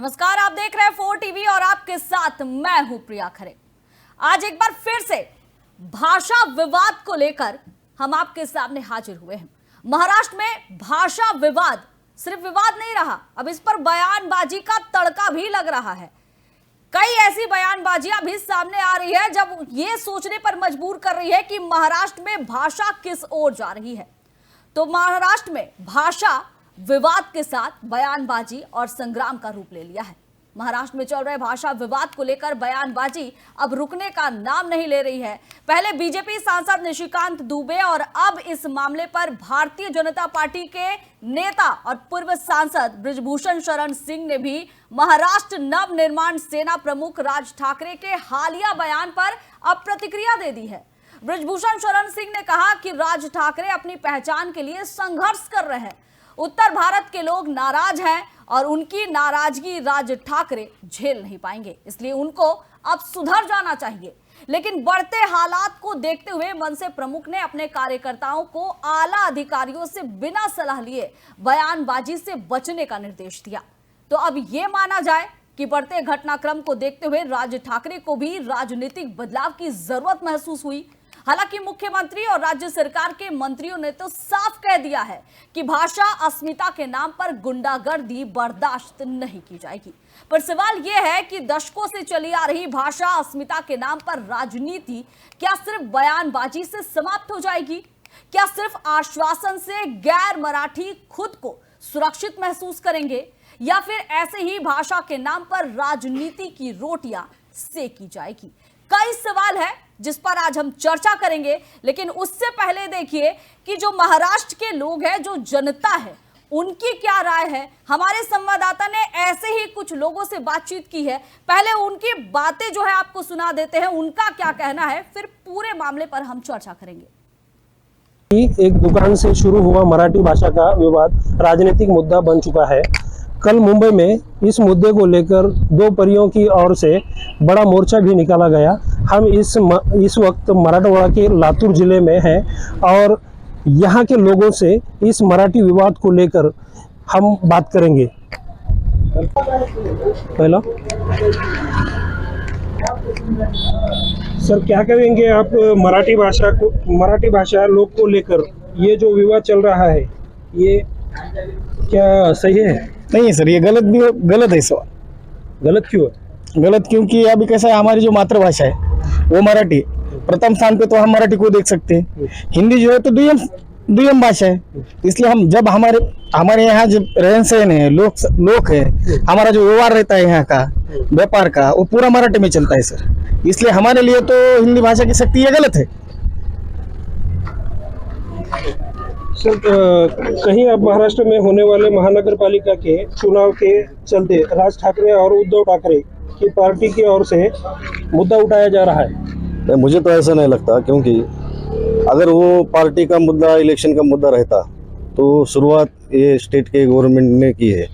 नमस्कार, आप देख रहे हैं 4 टीवी और आपके साथ मैं हूं प्रिया खरे। आज एक बार फिर से भाषा विवाद को लेकर हम आपके सामने हाजिर हुए हैं। महाराष्ट्र में भाषा विवाद सिर्फ विवाद नहीं रहा, अब इस पर बयानबाजी का तड़का भी लग रहा है। कई ऐसी बयानबाजियां भी सामने आ रही है जब ये सोचने पर मजबूर कर रही है कि महाराष्ट्र में भाषा किस ओर जा रही है। तो महाराष्ट्र में भाषा विवाद के साथ बयानबाजी और संग्राम का रूप ले लिया है। महाराष्ट्र में चल रहे भाषा विवाद को लेकर बयानबाजी अब रुकने का नाम नहीं ले रही है। पहले बीजेपी सांसद निशिकांत दुबे और अब इस मामले पर भारतीय जनता पार्टी के नेता और पूर्व सांसद बृजभूषण शरण सिंह ने भी महाराष्ट्र नव निर्माण सेना प्रमुख राज ठाकरे के हालिया बयान पर अब प्रतिक्रिया दे दी है। बृजभूषण शरण सिंह ने कहा कि राज ठाकरे अपनी पहचान के लिए संघर्ष कर रहे हैं। उत्तर भारत के लोग नाराज हैं और उनकी नाराजगी राज ठाकरे झेल नहीं पाएंगे, इसलिए उनको अब सुधर जाना चाहिए। लेकिन बढ़ते हालात को देखते हुए मनसे प्रमुख ने अपने कार्यकर्ताओं को आला अधिकारियों से बिना सलाह लिए बयानबाजी से बचने का निर्देश दिया। तो अब यह माना जाए कि बढ़ते घटनाक्रम को देखते हुए राज ठाकरे को भी राजनीतिक बदलाव की जरूरत महसूस हुई। हालांकि मुख्यमंत्री और राज्य सरकार के मंत्रियों ने तो साफ कह दिया है कि भाषा अस्मिता के नाम पर गुंडागर्दी बर्दाश्त नहीं की जाएगी। पर सवाल यह है कि दशकों से चली आ रही भाषा अस्मिता के नाम पर राजनीति क्या सिर्फ बयानबाजी से समाप्त हो जाएगी? क्या सिर्फ आश्वासन से गैर मराठी खुद को सुरक्षित महसूस करेंगे, या फिर ऐसे ही भाषा के नाम पर राजनीति की रोटियां सेकी जाएगी? कई सवाल है जिस पर आज हम चर्चा करेंगे, लेकिन उससे पहले देखिए कि जो महाराष्ट्र के लोग हैं, जो जनता है, उनकी क्या राय है। हमारे संवाददाता ने ऐसे ही कुछ लोगों से बातचीत की है। पहले उनकी बातें जो है आपको सुना देते हैं, उनका क्या कहना है, फिर पूरे मामले पर हम चर्चा करेंगे। एक दुकान से शुरू हुआ मराठी भाषा का विवाद राजनीतिक मुद्दा बन चुका है। कल मुंबई में इस मुद्दे को लेकर दो परियों की ओर से बड़ा मोर्चा भी निकाला गया। हम इस वक्त मराठवाड़ा के लातूर जिले में हैं और यहाँ के लोगों से इस मराठी विवाद को लेकर हम बात करेंगे। पहला सर, क्या कहेंगे आप मराठी भाषा लोग को लेकर ये जो विवाद चल रहा है, ये क्या सही है? नहीं सर, ये गलत है सर। गलत क्यों है? गलत क्योंकि अभी कैसा है, हमारी जो मातृभाषा है वो मराठी, प्रथम स्थान पे तो हम मराठी को देख सकते हैं। हिंदी जो है तो दुय्यम भाषा है। इसलिए हम जब हमारे यहाँ जब रहन सहन है, लोग है, हमारा जो व्यवहार रहता है यहाँ का व्यापार का, वो पूरा मराठी में चलता है सर। इसलिए हमारे लिए तो हिंदी भाषा की शक्ति ये गलत है सर। कहीं अब महाराष्ट्र में होने वाले महानगर पालिका के चुनाव के चलते राज ठाकरे और उद्धव ठाकरे की पार्टी की ओर से मुद्दा उठाया जा रहा है। मुझे तो ऐसा नहीं लगता, क्योंकि अगर वो पार्टी का मुद्दा, इलेक्शन का मुद्दा रहता तो शुरुआत ये स्टेट के गवर्नमेंट ने की है।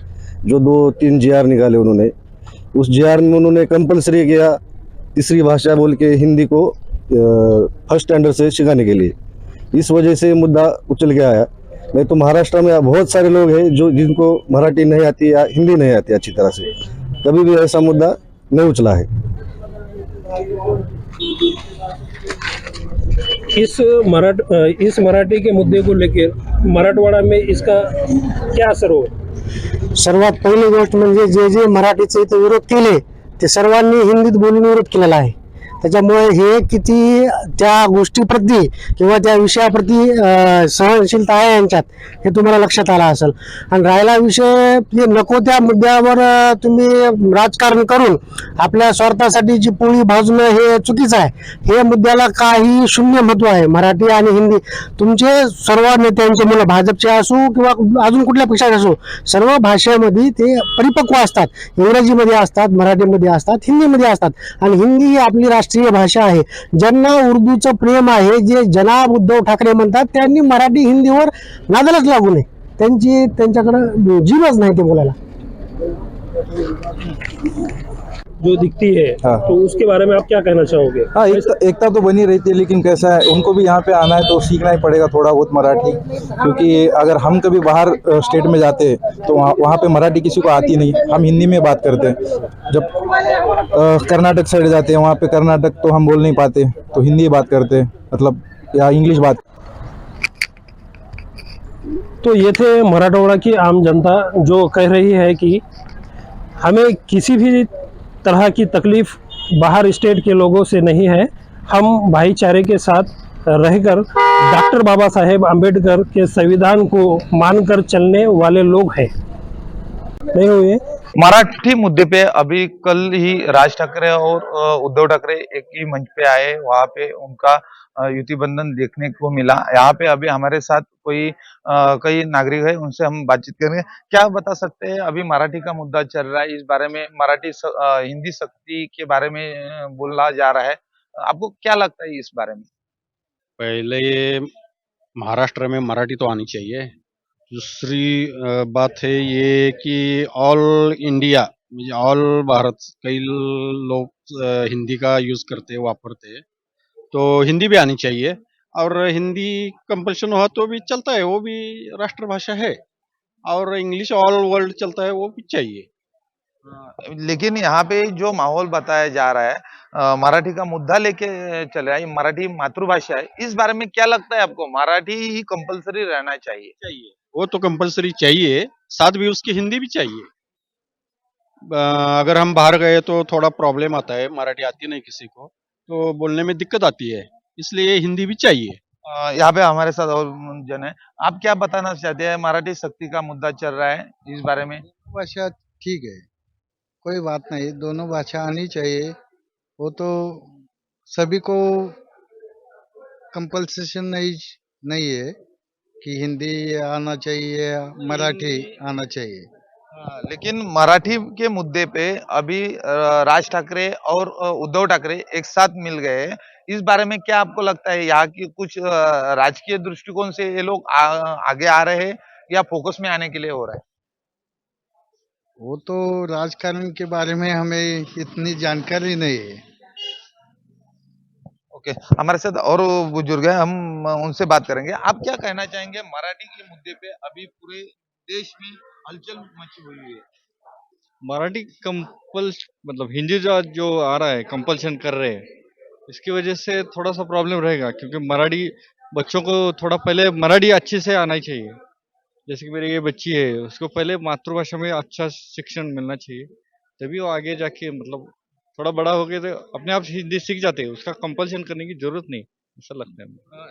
जो 2-3 GR निकाले उन्होंने, उस GR में उन्होंने कंपलसरी किया तीसरी भाषा बोल के हिंदी को फर्स्ट स्टैंडर्ड से सिखाने के लिए। इस वजह से मुद्दा उछल के आया। नहीं तो महाराष्ट्र में बहुत सारे लोग हैं जिनको मराठी नहीं आती या हिंदी नहीं आती अच्छी तरह से, कभी भी ऐसा मुद्दा नहीं उछला है। इस मराठी के मुद्दे को लेकर मराठवाडा में इसका क्या असर हो? सर्वात पहिली गोष्ट म्हणजे जे मराठीचे इथे विरोध केले ते सर्वांनी हिंदीत बोलून विरोध केलेला आहे। त्याच्यामुळे हे किती त्या गोष्टीप्रती किंवा त्या विषयाप्रती सहनशीलता आहे यांच्यात, हे तुम्हाला लक्षात आलं असेल। आणि राहिला विषय नको त्या मुद्द्यावर तुम्ही राजकारण करून आपल्या स्वार्थासाठी जी पोळी भाजणं हे चुकीचं आहे। हे मुद्द्याला काही शून्य महत्व आहे। मराठी आणि हिंदी तुमचे सर्व नेत्यांचे, मुलं भाजपचे असो किंवा अजून कुठल्या पक्षाचे असो, सर्व भाषेमध्ये ते परिपक्व असतात। इंग्रजीमध्ये असतात, मराठीमध्ये असतात, हिंदीमध्ये असतात। आणि हिंदी ही आपली राष्ट्रीय भाषा आहे। ज्यांना उर्दूचं प्रेम आहे, जे जनाब उद्धव ठाकरे म्हणतात, त्यांनी मराठी हिंदीवर नादालाच लागू नये। त्यांच्याकडे जीवच नाही ते बोलायला। जो दिखती है, हाँ। तो उसके बारे में आप क्या कहना चाहोगे? हाँ, एकता तो बनी रहती है, लेकिन कैसा है, उनको भी यहाँ पे आना है तो सीखना ही पड़ेगा थोड़ा बहुत मराठी, क्योंकि अगर हम कभी बाहर स्टेट में जाते हैं तो वहाँ पे मराठी किसी को आती नहीं, हम हिंदी में बात करते हैं। जब कर्नाटक साइड जाते हैं, वहाँ पे कर्नाटक तो हम बोल नहीं पाते, तो हिंदी बात करते हैं, मतलब या इंग्लिश बात। तो ये थे मराठवाड़ा की आम जनता जो कह रही है कि हमें किसी भी तरह की तकलीफ बाहर स्टेट के लोगों से नहीं है, हम भाईचारे के साथ रहकर डॉक्टर बाबा साहेब आम्बेडकर के संविधान को मानकर चलने वाले लोग हैं। नहीं हुए मराठी मुद्दे पे अभी कल ही राज ठाकरे और उद्धव ठाकरे एक ही मंच पे आए, वहां पे उनका युति बंधन देखने को मिला। यहाँ पे अभी हमारे साथ कई नागरिक है, उनसे हम बातचीत करेंगे। क्या बता सकते हैं, अभी मराठी का मुद्दा चल रहा है, इस बारे में हिंदी सक्ति के बारे में बोला जा रहा है, आपको क्या लगता है इस बारे में? पहले ये महाराष्ट्र में मराठी तो आनी चाहिए। दूसरी बात है ये कि ऑल इंडिया म्हणजे ऑल भारत कई लोग हिंदी का यूज करते हैं, वापरते हैं, तो हिंदी भी आनी चाहिए। और हिंदी कंपल्शन हुआ तो भी चलता है, वो भी राष्ट्रभाषा है। और इंग्लिश ऑल वर्ल्ड चलता है, वो भी चाहिए। लेकिन यहाँ पे जो माहौल बताया जा रहा है, मराठी का मुद्दा लेके चल रहा है, मराठी मातृभाषा है, इस बारे में क्या लगता है आपको? मराठी ही कंपलसरी रहना चाहिए? वो तो कंपलसरी चाहिए, साथ भी उसकी हिंदी भी चाहिए। अगर हम बाहर गए तो थोड़ा प्रॉब्लम आता है, मराठी आती नहीं किसी को, तो बोलने में दिक्कत आती है, इसलिए हिंदी भी चाहिए। यहाँ पे हमारे साथ और जन है, आप क्या बताना चाहते हैं? मराठी शक्ति का मुद्दा चल रहा है, इस बारे में। भाषा ठीक है, कोई बात नहीं, दोनों भाषा आनी चाहिए। वो तो सभी को कंपल्सेशन नहीं है कि हिंदी आना चाहिए, मराठी आना चाहिए। लेकिन मराठी के मुद्दे पे अभी राज ठाकरे और उद्धव ठाकरे एक साथ मिल गए हैं। इस बारे में क्या आपको लगता है, यहाँ की कुछ राजकीय दृष्टिकोण से ये लोग आगे आ रहे हैं या फोकस में आने के लिए हो रहा है? वो तो राजकारण के बारे में हमें इतनी जानकारी नहीं है। ओके, हमारे साथ और बुजुर्ग हैं, हम उनसे बात करेंगे। आप क्या कहना चाहेंगे, मराठी के मुद्दे पे अभी पूरे देश में हलचल मची हुई है? मराठी मतलब हिंदी जो आ रहा है, कंपल्शन कर रहे हैं, इसकी वजह से थोड़ा सा प्रॉब्लम रहेगा, क्योंकि मराठी बच्चों को थोड़ा पहले मराठी अच्छे से आना चाहिए। जैसे कि मेरी ये बच्ची है, उसको पहले मातृभाषा में अच्छा शिक्षण मिलना चाहिए, तभी वो आगे जाके मतलब थोड़ा बड़ा हो गया तो अपने आप हिंदी सीख जाते हैं, उसका कंपल्शन करने की जरूरत नहीं, ऐसा लगता है।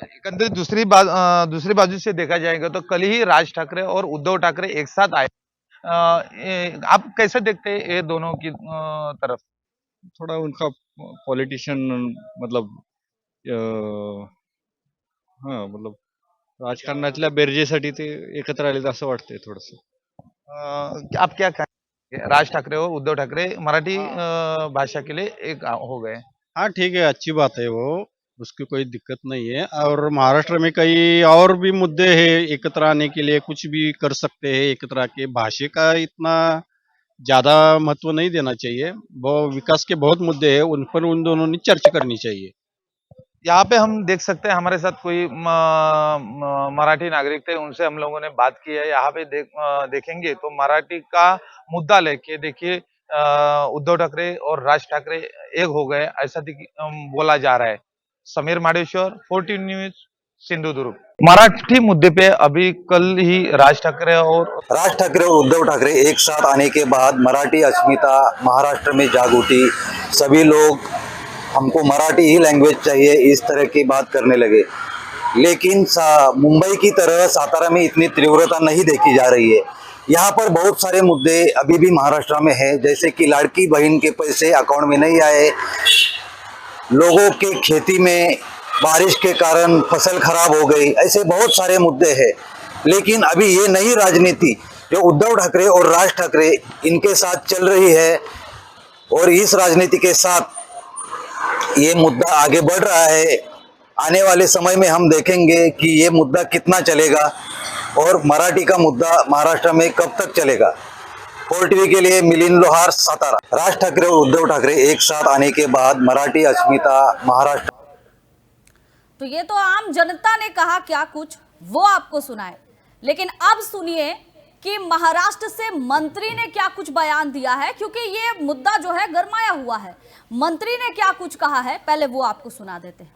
एकंदरित दूसरी बाजू से देखा जाएगा तो कल ही राज ठाकरे और उद्धव ठाकरे एक साथ आए। आप कैसे देखते हैं ये दोनों की तरफ? थोड़ा उनका पॉलिटिशियन मतलब हाँ, मतलब राजकारणातल्या बेरजेसाठी ते एकत्र आले असं वाटतंय थोडंसं। आप क्या कहेंगे, राज ठाकरे और उद्धव ठाकरे मराठी भाषा के लिए एक हो गए? हाँ ठीक है, अच्छी बात है, वो उसकी कोई दिक्कत नहीं है। और महाराष्ट्र में कई और भी मुद्दे हैं, एकत्र आने के लिए कुछ भी कर सकते हैं एकत्र आके। भाषा का इतना ज्यादा महत्व नहीं देना चाहिए, वो विकास के बहुत मुद्दे हैं, उन पर उन दोनों ने चर्चा करनी चाहिए। यहाँ पे हम देख सकते हैं, हमारे साथ कोई मराठी नागरिक थे, उनसे हम लोगों ने बात की है। यहाँ पे देखेंगे तो मराठी का मुद्दा लेके देखिए, उद्धव ठाकरे और राज ठाकरे एक हो गए, ऐसा बोला जा रहा है। समीर माडेश्वर, 14 न्यूज, सिंधुदुर्ग। मराठी मुद्दे पे अभी कल ही राज ठाकरे और उद्धव ठाकरे एक साथ आने के बाद मराठी अस्मिता महाराष्ट्र में जाग उठी। सभी लोग हमको मराठी ही लैंग्वेज चाहिए, इस तरह की बात करने लगे। लेकिन मुंबई की तरह सातारा में इतनी तीव्रता नहीं देखी जा रही है। यहाँ पर बहुत सारे मुद्दे अभी भी महाराष्ट्र में हैं, जैसे कि लाड़की बहन के पैसे अकाउंट में नहीं आए, लोगों के खेती में बारिश के कारण फसल खराब हो गई, ऐसे बहुत सारे मुद्दे हैं। लेकिन अभी ये नई राजनीति जो उद्धव ठाकरे और राज ठाकरे इनके साथ चल रही है, और इस राजनीति के साथ ये मुद्दा आगे बढ़ रहा है। आने वाले समय में हम देखेंगे कि ये मुद्दा कितना चलेगा और मराठी का मुद्दा महाराष्ट्र में कब तक चलेगा। 4 टीवी के लिए मिलिंद लोहार, सातारा। राज ठाकरे और उद्धव ठाकरे एक साथ आने के बाद मराठी अस्मिता महाराष्ट्र। तो ये तो आम जनता ने कहा क्या कुछ वो आपको सुनाए, लेकिन अब सुनिए कि महाराष्ट्र से मंत्री ने क्या कुछ बयान दिया है, क्योंकि ये मुद्दा जो है गरमाया हुआ है। मंत्री ने क्या कुछ कहा है, पहले वो आपको सुना देते हैं।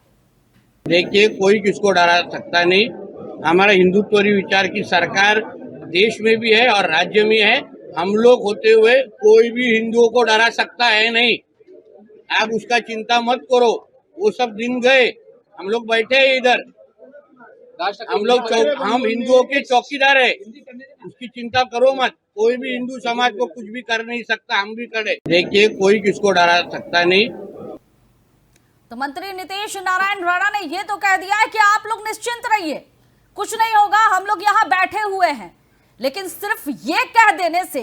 देखिए, कोई किसको डरा सकता नहीं। हमारा हिंदुत्वरी विचार की सरकार देश में भी है और राज्य में है। हम लोग होते हुए कोई भी हिंदुओं को डरा सकता है नहीं। आप उसका चिंता मत करो, वो सब दिन गए। हम लोग बैठे हैं इधर, हम हिंदुओं के चौकीदार है, उसकी चिंता करो मत। कोई भी हिंदू समाज को कुछ भी कर नहीं सकता, हम भी करे। देखिए, कोई किसको डरा सकता नहीं। तो मंत्री नितेश नारायण राणा ने ये तो कह दिया है कि आप लोग निश्चिंत रहिए, कुछ नहीं होगा, हम लोग यहाँ बैठे हुए हैं। लेकिन सिर्फ ये कह देने से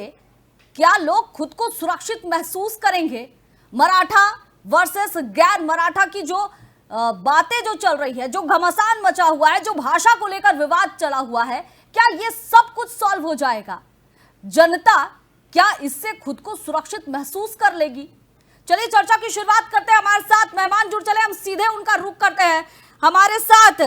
क्या लोग खुद को सुरक्षित महसूस करेंगे? मराठा वर्सेस गैर मराठा की जो बातें जो चल रही है, जो घमासान मचा हुआ है, जो भाषा को लेकर विवाद चला हुआ है, क्या ये सब कुछ सॉल्व हो जाएगा? जनता क्या इससे खुद को सुरक्षित महसूस कर लेगी? चलिए चर्चा की शुरुआत करते हैं। हमारे साथ मेहमान जुड़ चले, हम सीधे उनका रुख करते हैं। हमारे साथ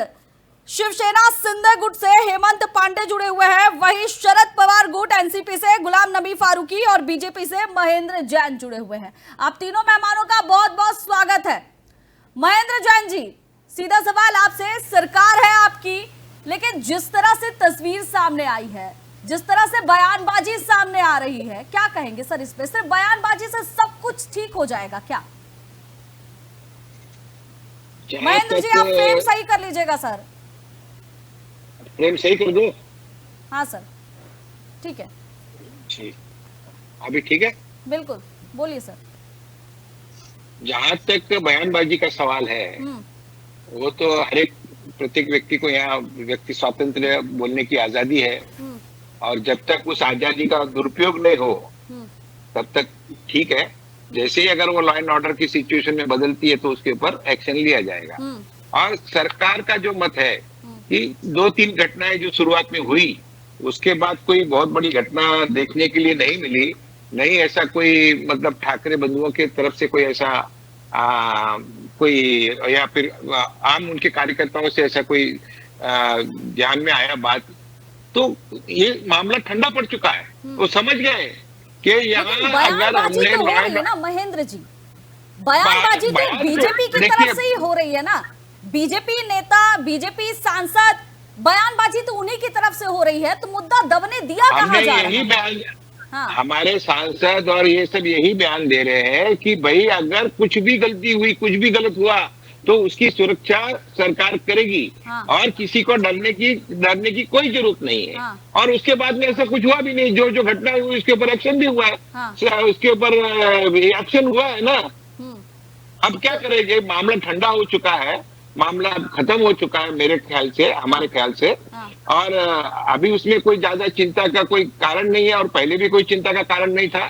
शिवसेना सिंधे गुट से हेमंत पांडे जुड़े हुए हैं, वहीं शरद पवार गुट एनसीपी से गुलाम नबी फारूकी और बीजेपी से महेंद्र जैन जुड़े हुए हैं। आप तीनों मेहमानों का बहुत बहुत स्वागत है। महेंद्र जैन जी, सीधा सवाल आपसे। सरकार है आपकी, लेकिन जिस तरह से तस्वीर सामने आई है, जिस तरह से बयानबाजी सामने आ रही है, क्या कहेंगे सर इस पे? सिर्फ बयानबाजी से सब कुछ ठीक हो जाएगा क्या? महेंद्र जी, आप फ्रेम सही कर लीजिएगा सर। फ्रेम सही कर दो। हाँ सर, ठीक है। ठीक, अभी ठीक है? बिल्कुल, बोलिए सर। जहाँ तक बयानबाजी का सवाल है, वो तो हर एक प्रत्येक व्यक्ति को यहाँ व्यक्ति स्वातंत्र बोलने की आजादी है, और जब तक उस आजादी का दुरुपयोग नहीं हो तब तक ठीक है। जैसे ही अगर वो लॉ एंड ऑर्डर की सिचुएशन में बदलती है तो उसके ऊपर एक्शन लिया जाएगा। और सरकार का जो मत है कि 2-3 घटनाएं जो शुरुआत में हुई, उसके बाद कोई बहुत बड़ी घटना देखने के लिए नहीं मिली। नहीं ऐसा कोई मतलब ठाकरे बंधुओं के तरफ से कोई ऐसा कोई या फिर आम उनके कार्यकर्ताओं से ऐसा कोई ध्यान में आया बात, तो ये मामला ठंडा पड़ चुका है। वो समझ गए कि यहाँ अगर हमने तो हो रही है ना महेंद्र जी, बयानबाजी तो बीजेपी की तरफ से ही हो रही है ना। बीजेपी नेता, बीजेपी सांसद, बयानबाजी तो उन्हीं की तरफ से हो रही है, तो मुद्दा दबने दिया कहाँ जा रहा है? हाँ। हमारे सांसद और ये सब यही बयान दे रहे हैं कि भाई अगर कुछ भी गलती हुई, कुछ भी गलत हुआ तो उसकी सुरक्षा सरकार करेगी। हाँ। और किसी को डरने की कोई जरूरत नहीं है। हाँ। और उसके बाद में ऐसा कुछ हुआ भी नहीं। जो घटना हुई उसके ऊपर एक्शन भी हुआ है। हाँ। उसके ऊपर एक्शन हुआ है ना। अब क्या करेंगे? मामला ठंडा हो चुका है, मामला खत्म हो चुका है मेरे ख्याल से, हमारे ख्याल से। और अभी उसमें कोई ज्यादा चिंता का कोई कारण नहीं है, और पहले भी कोई चिंता का कारण नहीं था।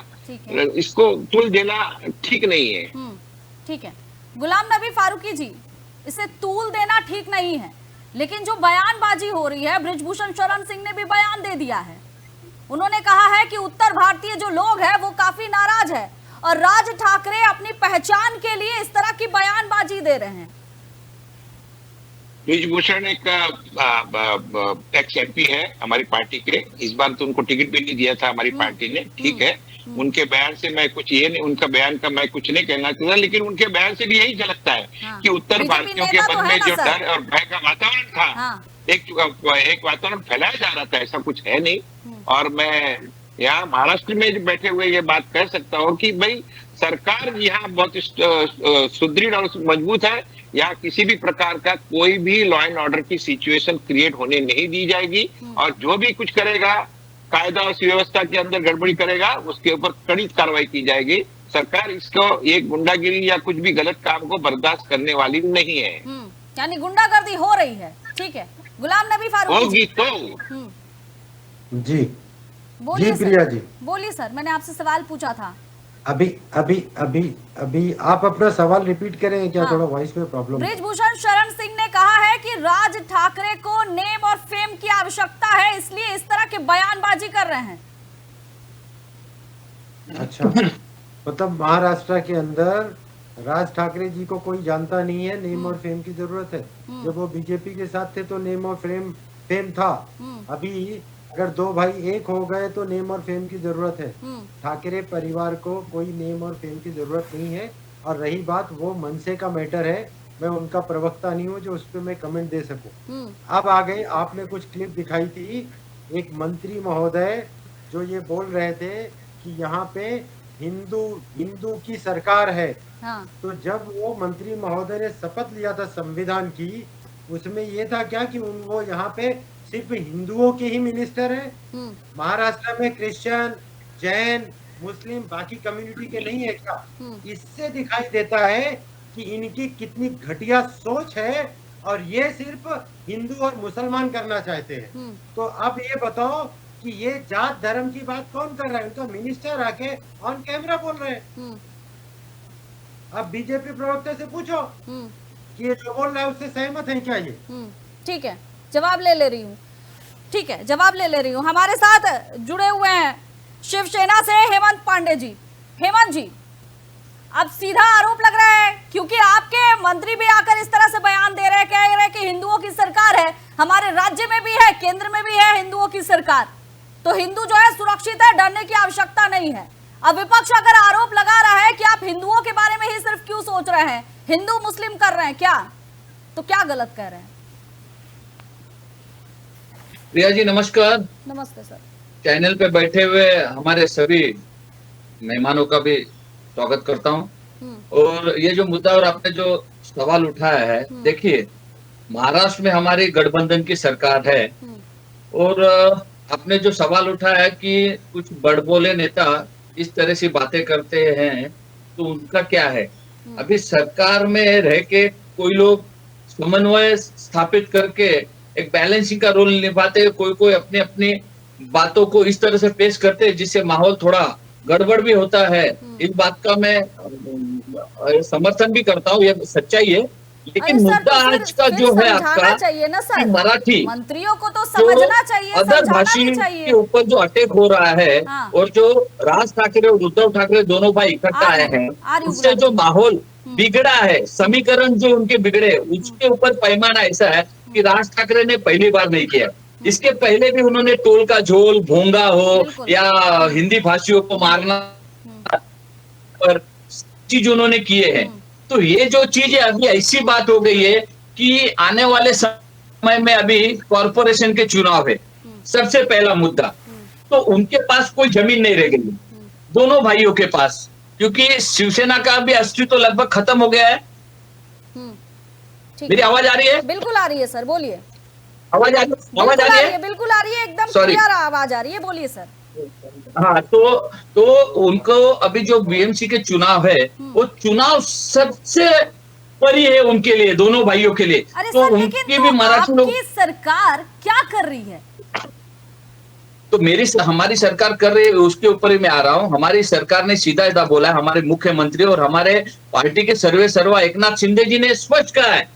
इसको तूल देना ठीक नहीं है। ठीक है गुलाम नबी फारूकी जी, इसे तूल देना ठीक नहीं है, लेकिन जो बयानबाजी हो रही है, बृजभूषण शरण सिंह ने भी बयान दे दिया है। उन्होंने कहा है कि उत्तर भारतीय जो लोग हैं वो काफी नाराज है, और राज ठाकरे अपनी पहचान के लिए इस तरह की बयानबाजी दे रहे हैं। बृजभूषण एक एक्स एमपी है हमारी पार्टी के। इस बार तो उनको टिकट भी नहीं दिया था हमारी पार्टी ने, ठीक है। उनके बयान से मैं कुछ ये नहीं, उनका बयान का मैं कुछ नहीं कहना चाहता, लेकिन उनके बयान से भी यही झलकता है कि उत्तर भारतीयों के मन में जो डर और भय का वातावरण था, एक वातावरण फैलाया जा रहा था, ऐसा कुछ है नहीं। और मैं यहाँ महाराष्ट्र में बैठे हुए ये बात कह सकता हूँ कि भाई सरकार यहाँ बहुत सुदृढ़ और मजबूत है। यहाँ किसी भी प्रकार का कोई भी लॉ एंड ऑर्डर की सिचुएशन क्रिएट होने नहीं दी जाएगी, और जो भी कुछ करेगा, कायदा और व्यवस्था के अंदर गड़बड़ी करेगा, उसके ऊपर कड़ी कार्रवाई की जाएगी। सरकार इसको एक गुंडागिरी या कुछ भी गलत काम को बर्दाश्त करने वाली नहीं है। यानी गुंडागर्दी हो रही है, ठीक है। गुलाम नबी फारूकी होगी तो जी बोलिए प्रिया जी, बोलिए सर, मैंने आपसे सवाल पूछा था। अभी आप अपना सवाल रिपीट करेंगे क्या? थोड़ा वॉइस में प्रॉब्लम। बृजभूषण शरण सिंह ने कहा है कि राज ठाकरे को नेम और फेम की आवश्यकता है, इसलिए इस तरह के बयानबाजी कर रहे हैं। अच्छा, मतलब महाराष्ट्र के अंदर राज ठाकरे जी को कोई जानता नहीं है, नेम और फेम की जरूरत है। जब वो बीजेपी के साथ थे तो नेम और फेम था। अभी अगर दो भाई एक हो गए तो नेम और फेम की जरूरत है। ठाकरे परिवार को कोई नेम और फेम की जरूरत नहीं है। और रही बात वो मनसे का मैटर है, मैं उनका प्रवक्ता नहीं हूँ जो उस पर मैं कमेंट दे सकूं। अब आ गए, आपने कुछ क्लिप दिखाई थी, एक मंत्री महोदय जो ये बोल रहे थे कि यहाँ पे हिंदू की सरकार है। हाँ। तो जब वो मंत्री महोदय ने शपथ लिया था संविधान की, उसमें ये था क्या कि वो यहाँ पे सिर्फ हिंदुओं के ही मिनिस्टर हैं? महाराष्ट्र में क्रिश्चियन, जैन, मुस्लिम, बाकी कम्युनिटी के नहीं है क्या? इससे दिखाई देता है कि इनकी कितनी घटिया सोच है और ये सिर्फ हिंदू और मुसलमान करना चाहते हैं। तो अब ये बताओ कि ये जात धर्म की बात कौन कर रहा है? उनका मिनिस्टर आके ऑन कैमरा बोल रहे हैं। अब बीजेपी प्रवक्ता से पूछो कि ये जो बोल रहा है उससे सहमत है क्या ये? ठीक है, जवाब ले रही हूँ। ठीक है, जवाब ले रही हूँ। हमारे साथ जुड़े हुए हैं शिवसेना से हेमंत पांडे जी। हेमंत जी, अब सीधा आरोप लग रहा है, क्योंकि आपके मंत्री भी आकर इस तरह से बयान दे रहे हैं, कह रहे हैं कि हिंदुओं की सरकार है, हमारे राज्य में भी है, केंद्र में भी है हिंदुओं की सरकार, तो हिंदू जो है सुरक्षित है, डरने की आवश्यकता नहीं है। अब विपक्ष अगर आरोप लगा रहा है कि आप हिंदुओं के बारे में ही सिर्फ क्यों सोच रहे हैं, हिंदू मुस्लिम कर रहे हैं क्या, तो क्या गलत कह रहे हैं? प्रिया जी नमस्कार। नमस्ते सर। चैनल पे बैठे हुए हमारे सभी मेहमानों का भी स्वागत करता हूं। और ये जो मुद्दा और आपने जो सवाल उठाया है, देखिए महाराष्ट्र में हमारी गठबंधन की सरकार है और आपने जो सवाल उठाया है कि कुछ बड़बोले नेता इस तरह से बातें करते हैं तो उनका क्या है। अभी सरकार में रह के कोई लोग समन्वय स्थापित करके एक बैलेंसिंग का रोल निभाते हैं, कोई अपनी अपनी बातों को इस तरह से पेश करते हैं जिससे माहौल थोड़ा गड़बड़ भी होता है। इस बात का मैं समर्थन भी करता हूँ, ये सच्चाई है। लेकिन मुद्दा आज का जो है आपका चाहिए ना सर, मराठी मंत्रियों को तो समझना चाहिए, अदर भाषी के ऊपर जो अटैक हो रहा है और जो राज ठाकरे और उद्धव ठाकरे दोनों भाई इकट्ठा आए हैं, उससे जो माहौल बिगड़ा है, समीकरण जो उनके बिगड़े, उसके ऊपर पैमाना ऐसा है कि राज ठाकरे ने पहली बार नहीं किया। इसके पहले भी उन्होंने टोल का झोल, भोंगा हो या हिंदी भाषियों को मारना पर चीज उन्होंने किए हैं। तो ये जो चीज है अभी ऐसी बात हो गई है कि आने वाले समय में अभी कॉरपोरेशन के चुनाव है, सबसे पहला मुद्दा, तो उनके पास कोई जमीन नहीं रह गई दोनों भाइयों के पास, क्योंकि शिवसेना का भी अस्तित्व लगभग खत्म हो गया है। मेरी आवाज आ रही है? बिल्कुल आ रही है सर, बोलिए। आवाज आ रही है? बिल्कुल आ रही है, एकदम क्लियर आवाज आ रही है, बोलिए सर। हाँ, तो उनको अभी जो बीएमसी के चुनाव है वो चुनाव सबसे बड़ी है उनके लिए, दोनों भाइयों के लिए। तो उनकी भी मराठी लोग, सरकार क्या कर रही है? तो हमारी सरकार कर रही है, उसके ऊपर ही मैं आ रहा हूँ। हमारी सरकार ने सीधा सीधा बोला है, हमारे मुख्यमंत्री और हमारे पार्टी के सर्वे सर्वा एकनाथ शिंदे जी ने स्पष्ट कहा है,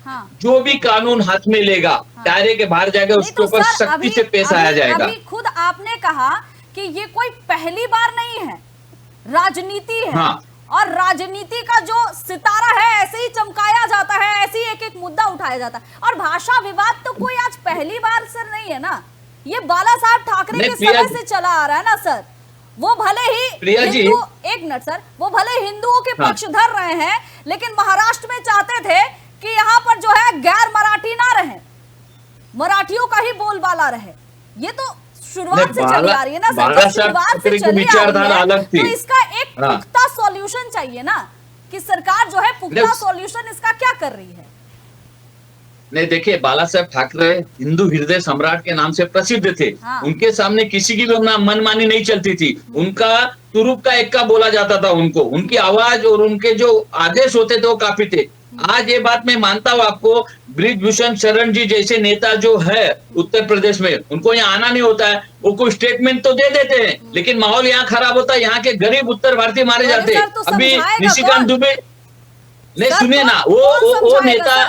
जो भी कानून हाथ में लेगा, दायरे के बाहर जाएगा, उसके ऊपर सख्ती से पेश आया जाएगा। अभी खुद आपने कहा कि ये कोई पहली बार नहीं है, राजनीति है। और राजनीति का जो सितारा है ऐसे ही चमकाया जाता है, ऐसे ही एक एक मुद्दा उठाया जाता है। और भाषा विवाद तो कोई आज पहली बार सर नहीं है ना, ये बाला साहब ठाकरे के समय से चला आ रहा है ना सर। वो भले ही हिंदू, एक मिनट सर, वो भले हिंदुओं के पक्ष धर रहे हैं, लेकिन महाराष्ट्र में चाहते थे कि यहाँ पर जो है गैर मराठी ना रहे, मराठियों का ही बोलबाला रहे। ये तो शुरुआत से चली आ रही है ना सर, शुरुआत से चली आ रही है, तो इसका एक पुख्ता सॉल्यूशन चाहिए ना, कि सरकार जो है पुख्ता सॉल्यूशन इसका क्या कर रही है। नहीं, देखिए बाला साहब ठाकरे हिंदू हृदय सम्राट के नाम से प्रसिद्ध थे। उनके सामने किसी की भी मनमानी नहीं चलती थी, उनका तुरुप का एक्का बोला जाता था उनको, उनकी आवाज और उनके जो आदेश होते थे वो काफी थे। आज ये बात मैं मानता हूँ आपको, ब्रिजभूषण शरण जी जैसे नेता जो है उत्तर प्रदेश में, उनको यहाँ आना नहीं होता है, वो कोई स्टेटमेंट तो दे देते हैं, लेकिन माहौल यहाँ खराब होता है, यहाँ के गरीब उत्तर भारतीय मारे जाते हैं। अभी निशिकांत दुबे, नहीं सुनिए ना, वो नेता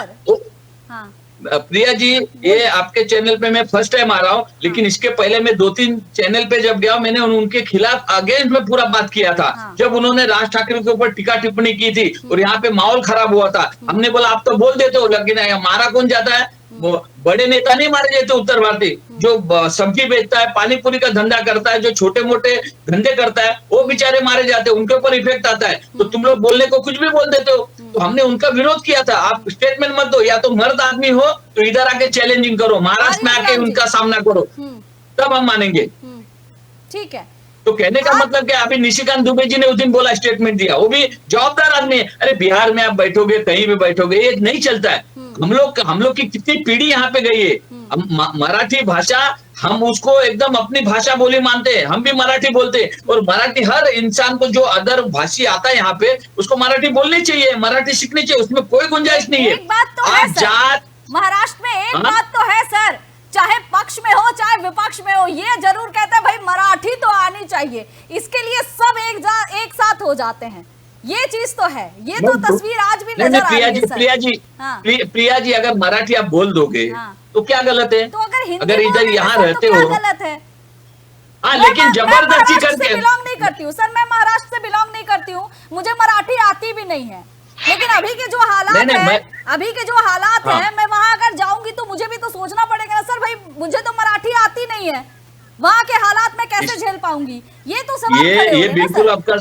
प्रिया जी, ये आपके चैनल पे मैं फर्स्ट टाइम आ रहा हूँ, लेकिन इसके पहले मैं 2-3 चैनल पे जब गया मैंने उनके खिलाफ अगेंस्ट में पूरा बात किया था। जब उन्होंने राज ठाकरे के ऊपर टीका टिप्पणी की थी और यहाँ पे माहौल खराब हुआ था, हमने बोला आप तो बोल देते हो, लेकिन मारा कौन जाता है? वो बड़े नेता नहीं मारे जाते उत्तर भारतीय, जो सब्जी बेचता है, पानी पूरी का धंधा करता है, जो छोटे मोटे धंधे करता है, वो बेचारे मारे जाते हैं, उनके ऊपर इफेक्ट आता है। तो तुम लोग बोलने को कुछ भी बोल देते हो। तो हमने उनका विरोध किया था। आप स्टेटमेंट मत दो, या तो मर्द आदमी हो तो इधर आके चैलेंजिंग करो, महाराष्ट्र में आके उनका सामना करो, तब हम मानेंगे। ठीक है, तो कहने का मतलब क्या, अभी निशिकांत दुबे जी ने उस दिन बोला, स्टेटमेंट दिया, वो भी जवाबदार आदमी है। अरे बिहार में आप बैठोगे, कहीं भी बैठोगे, ये नहीं चलता है। हम लोग की कितनी पीढ़ी यहाँ पे गई है। मराठी भाषा हम उसको एकदम अपनी भाषा बोली मानते हैं, हम भी मराठी बोलते हैं, और मराठी हर इंसान को जो अदर भाषी आता है यहाँ पे उसको मराठी बोलनी चाहिए, मराठी सीखनी चाहिए, उसमें कोई गुंजाइश नहीं है। एक बात तो है सर, महाराष्ट्र में एक बात तो है सर, चाहे पक्ष में हो चाहे विपक्ष में हो, ये जरूर कहता है भाई मराठी तो आनी चाहिए, इसके लिए सब एक साथ हो जाते हैं। ये चीज तो है, ये तो तस्वीर आज भी नजर आ रही है सर। प्रिया जी, अगर मराठी आप बोल दोगे तो क्या गलत है? तो अगर इधर यहाँ रहते हो, गलत है? हाँ, लेकिन जबरदस्ती करके बिलोंग नहीं करती हूँ सर, मैं महाराष्ट्र से बिलोंग नहीं करती हूँ, मुझे मराठी आती भी नहीं है, लेकिन अभी के जो हालात है, अभी के जो हालात है, मैं वहां अगर जाऊंगी तो मुझे भी तो सोचना पड़ेगा सर, भाई मुझे तो मराठी आती नहीं है, वहां के हालात में कैसे झेल पाऊंगी? ये तो सवाल ये बिल्कुल आपका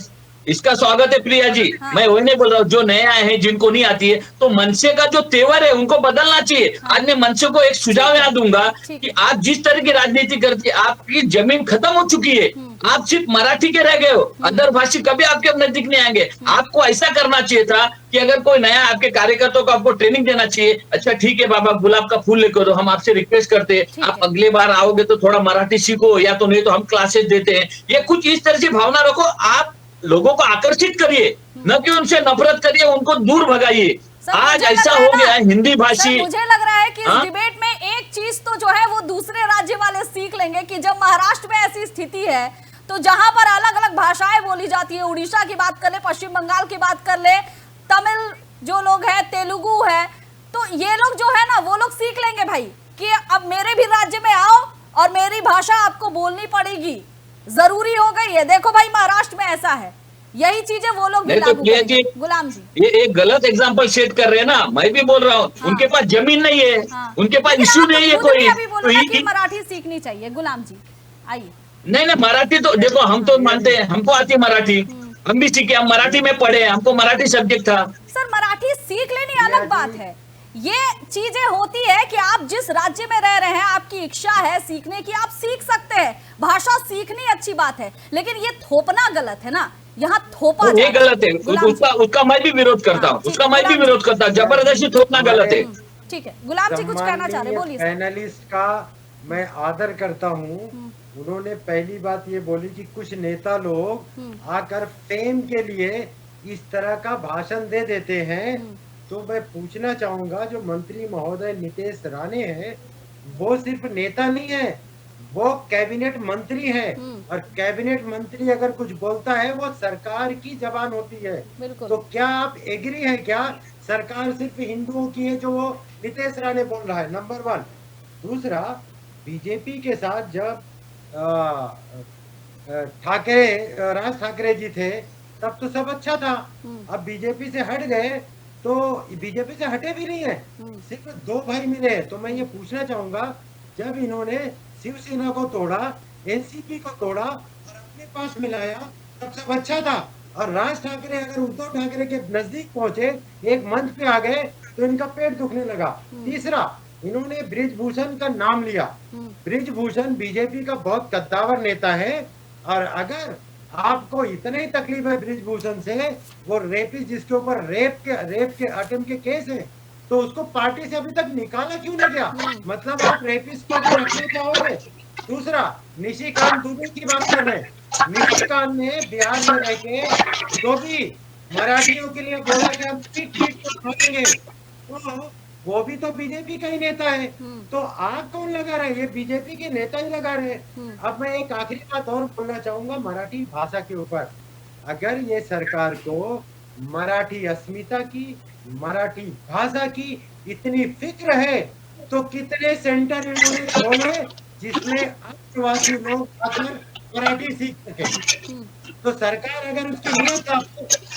इसका स्वागत है प्रिया जी। मैं वही नहीं बोल रहा हूँ, जो नए आए हैं जिनको नहीं आती है, तो मनसे का जो तेवर है उनको बदलना चाहिए। आज मैं मनसे को एक सुझाव यहाँ दूंगा कि आप जिस तरह की राजनीति करती है, आपकी जमीन खत्म हो चुकी है, आप सिर्फ मराठी के रह गए हो, अदर भाषी कभी आपके नजदीक नहीं आएंगे। आपको ऐसा करना चाहिए था कि अगर कोई नया आपके कार्यकर्ताओं को आपको ट्रेनिंग देना चाहिए, अच्छा ठीक है बाबा गुलाब का फूल लेकर दो, हम आपसे रिक्वेस्ट करते हैं, आप अगली बार आओगे तो थोड़ा मराठी सीखो, या तो नहीं तो हम क्लासेस देते हैं। ये कुछ इस तरह की भावना रखो, आप लोगों को आकर्षित करिए, न कि उनसे नफरत करिए, उनको दूर भगाइए। आज ऐसा हो गया है हिंदी भाषी। मुझे लग रहा है कि इस डिबेट में एक चीज तो जो है वो दूसरे राज्य वाले सीख लेंगे कि जब महाराष्ट्र में ऐसी स्थिति है तो जहां पर अलग अलग भाषाएं बोली जाती है, उड़ीसा की बात कर ले, पश्चिम बंगाल की बात कर ले, तमिल जो लोग है, तेलुगु है, तो ये लोग जो है ना वो लोग सीख लेंगे भाई कि अब मेरे भी राज्य में आओ और मेरी भाषा आपको बोलनी पड़ेगी, जरूरी हो गई है। देखो भाई महाराष्ट्र में ऐसा है, यही चीजें वो लोग भी लागू करेंगे। गुलाम जी, ये एक गलत एग्जांपल सेट कर रहे हैं ना, मैं भी बोल रहा हूँ। उनके पास जमीन नहीं है, उनके पास इश्यू नहीं है कोई, तो मराठी सीखनी चाहिए। गुलाम जी आइए। नहीं, मराठी तो देखो, हम तो मानते हैं, हमको आती है मराठी, हम भी सीखे, हम मराठी में पढ़े, हमको मराठी सब्जेक्ट था। सर मराठी सीख लेनी अलग बात है, ये चीजें होती है कि आप जिस राज्य में रह रहे हैं, आपकी इच्छा है सीखने की, आप सीख सकते हैं, भाषा सीखनी अच्छी बात है, लेकिन ये थोपना गलत है ना, यहाँ थोपा ये गलत है, उसका मैं भी विरोध करता हूँ, उसका मैं भी विरोध करता हूँ, जबरदस्ती थोपना गलत है। ठीक है, गुलाम जी कुछ कहना चाह रहे, बोलिए। एनालिस्ट का मैं आदर करता हूँ, उन्होंने पहली बात ये बोली कि कुछ नेता लोग आकर फेम के लिए इस तरह का भाषण दे देते हैं, तो मैं पूछना चाहूंगा जो मंत्री महोदय नितेश राणे हैं, वो सिर्फ नेता नहीं है, वो कैबिनेट मंत्री है, और कैबिनेट मंत्री अगर कुछ बोलता है वो सरकार की जबान होती है। तो क्या आप एग्री है क्या सरकार सिर्फ हिंदुओं की है जो वो नितेश राणे बोल रहा है? नंबर 1। दूसरा, बीजेपी के साथ जब राज ठाकरे जी थे तब तो सब अच्छा था, अब बीजेपी से हट गए तो बीजेपी से हटे भी नहीं है, सिर्फ 2 भाई मिले। तो मैं ये पूछना चाहूंगा, जब इन्होंने शिवसेना को तोड़ा, एनसीपी को तोड़ा और अपने पास मिलाया, तब सब अच्छा था, और राज ठाकरे अगर उद्धव ठाकरे के नजदीक पहुंचे, एक मंच पे आ गए, तो इनका पेट दुखने लगा। तीसरा, इन्होंने बृजभूषण का नाम लिया। बृजभूषण बीजेपी का बहुत कद्दावर नेता है, और अगर आपको इतने ही तकलीफ है बृजभूषण से, वो रेपिस्ट जिसके ऊपर रेप के अटेम्प्ट के केस है, तो उसको पार्टी से अभी तक निकाला क्यों नहीं गया? मतलब आप रेपिस्ट को रखना चाहोगे। दूसरा, निशिकांत दुबे की बात कर रहे हैं, निशिकांत ने बिहार में रह के जो भी मराठियों के लिए बोला कि हम पीट को खाएंगे, तो वो भी तो बीजेपी का ही नेता है, तो आग कौन लगा रहे? ये बीजेपी के नेता ही लगा रहे। अब मैं एक आखिरी बात और बोलना चाहूंगा मराठी भाषा के ऊपर। अगर ये सरकार को मराठी अस्मिता की, मराठी भाषा की इतनी फिक्र है, तो कितने सेंटर इन्होंने खोले जिसमें आदिवासी लोग आकर मराठी सीख सके। तो सरकार अगर उसकी नियत है,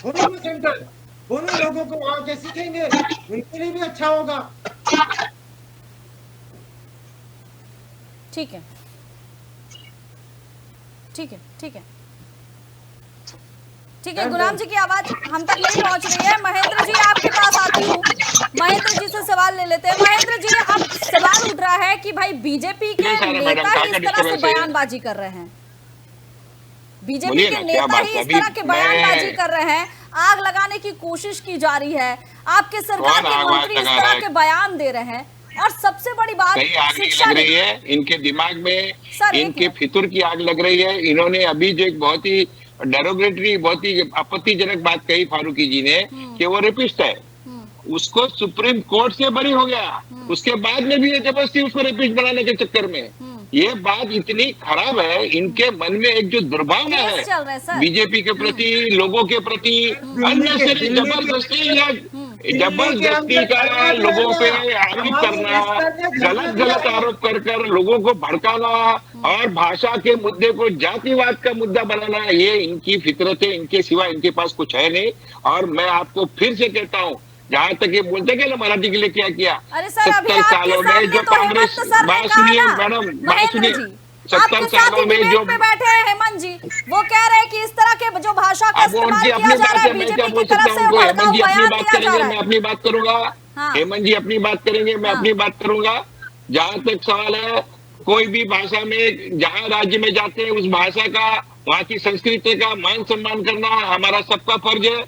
खोलो ना सेंटर, बोलो लोगों को वहां के सीखेंगे, उनके लिए भी अच्छा होगा। ठीक है, ठीक है, ठीक है, ठीक है। गुलाम जी की आवाज हम तक नहीं पहुंच रही है। महेंद्र जी आपके पास आती हूँ, महेंद्र जी से सवाल ले लेते हैं। महेंद्र जी, अब सवाल उठ रहा है कि भाई बीजेपी के नेता ही इस तरह से बयानबाजी कर रहे हैं, बीजेपी के नेता ही इस तरह के बयानबाजी कर रहे हैं, आग लगाने की कोशिश की जा रही है, आपके सरकार के मंत्री इस तरह के बयान दे रहे हैं, और सबसे बड़ी बात शिक्षा लग रही है, इनके दिमाग में इनके फितूर की आग लग रही है। इन्होंने अभी जो एक बहुत ही डेरोगेटरी, बहुत ही आपत्तिजनक बात कही फारूकी जी ने कि वो रेपिस्ट है, उसको सुप्रीम कोर्ट से बरी हो गया, उसके बाद में भी ये जबरदस्ती उसको रेपिस्ट बनाने के चक्कर में, ये बात इतनी खराब है। इनके मन में एक जो दुर्भावना है बीजेपी के प्रति, लोगों के प्रति, अननेसेसरी जबरदस्ती का लोगों पे आरोप करना, गलत आरोप कर लोगों को भड़काना और भाषा के मुद्दे को जातिवाद का मुद्दा बनाना, ये इनकी फितरत है, इनके सिवा इनके पास कुछ है नहीं। और मैं आपको फिर से कहता हूँ, जहाँ तक ये बोलते हैं मराठी के लिए क्या किया, 70 सालों में जो कांग्रेस, बात सुनिए मैडम, बात सुनिए, 70 सालों में जो बैठे हैं हेमंत जी, वो कह रहे हैं कि इस तरह के जो भाषा का इस्तेमाल किया जा रहा है बीजेपी की तरफ से, हेमंत जी अपनी बात करेंगे, मैं अपनी बात करूंगा, हेमंत जी अपनी बात करेंगे, मैं अपनी बात करूंगा। जहाँ तक सवाल है, कोई भी भाषा में जहाँ राज्य में जाते हैं, उस भाषा का, वहाँ की संस्कृति का मान सम्मान करना हमारा सबका फर्ज है।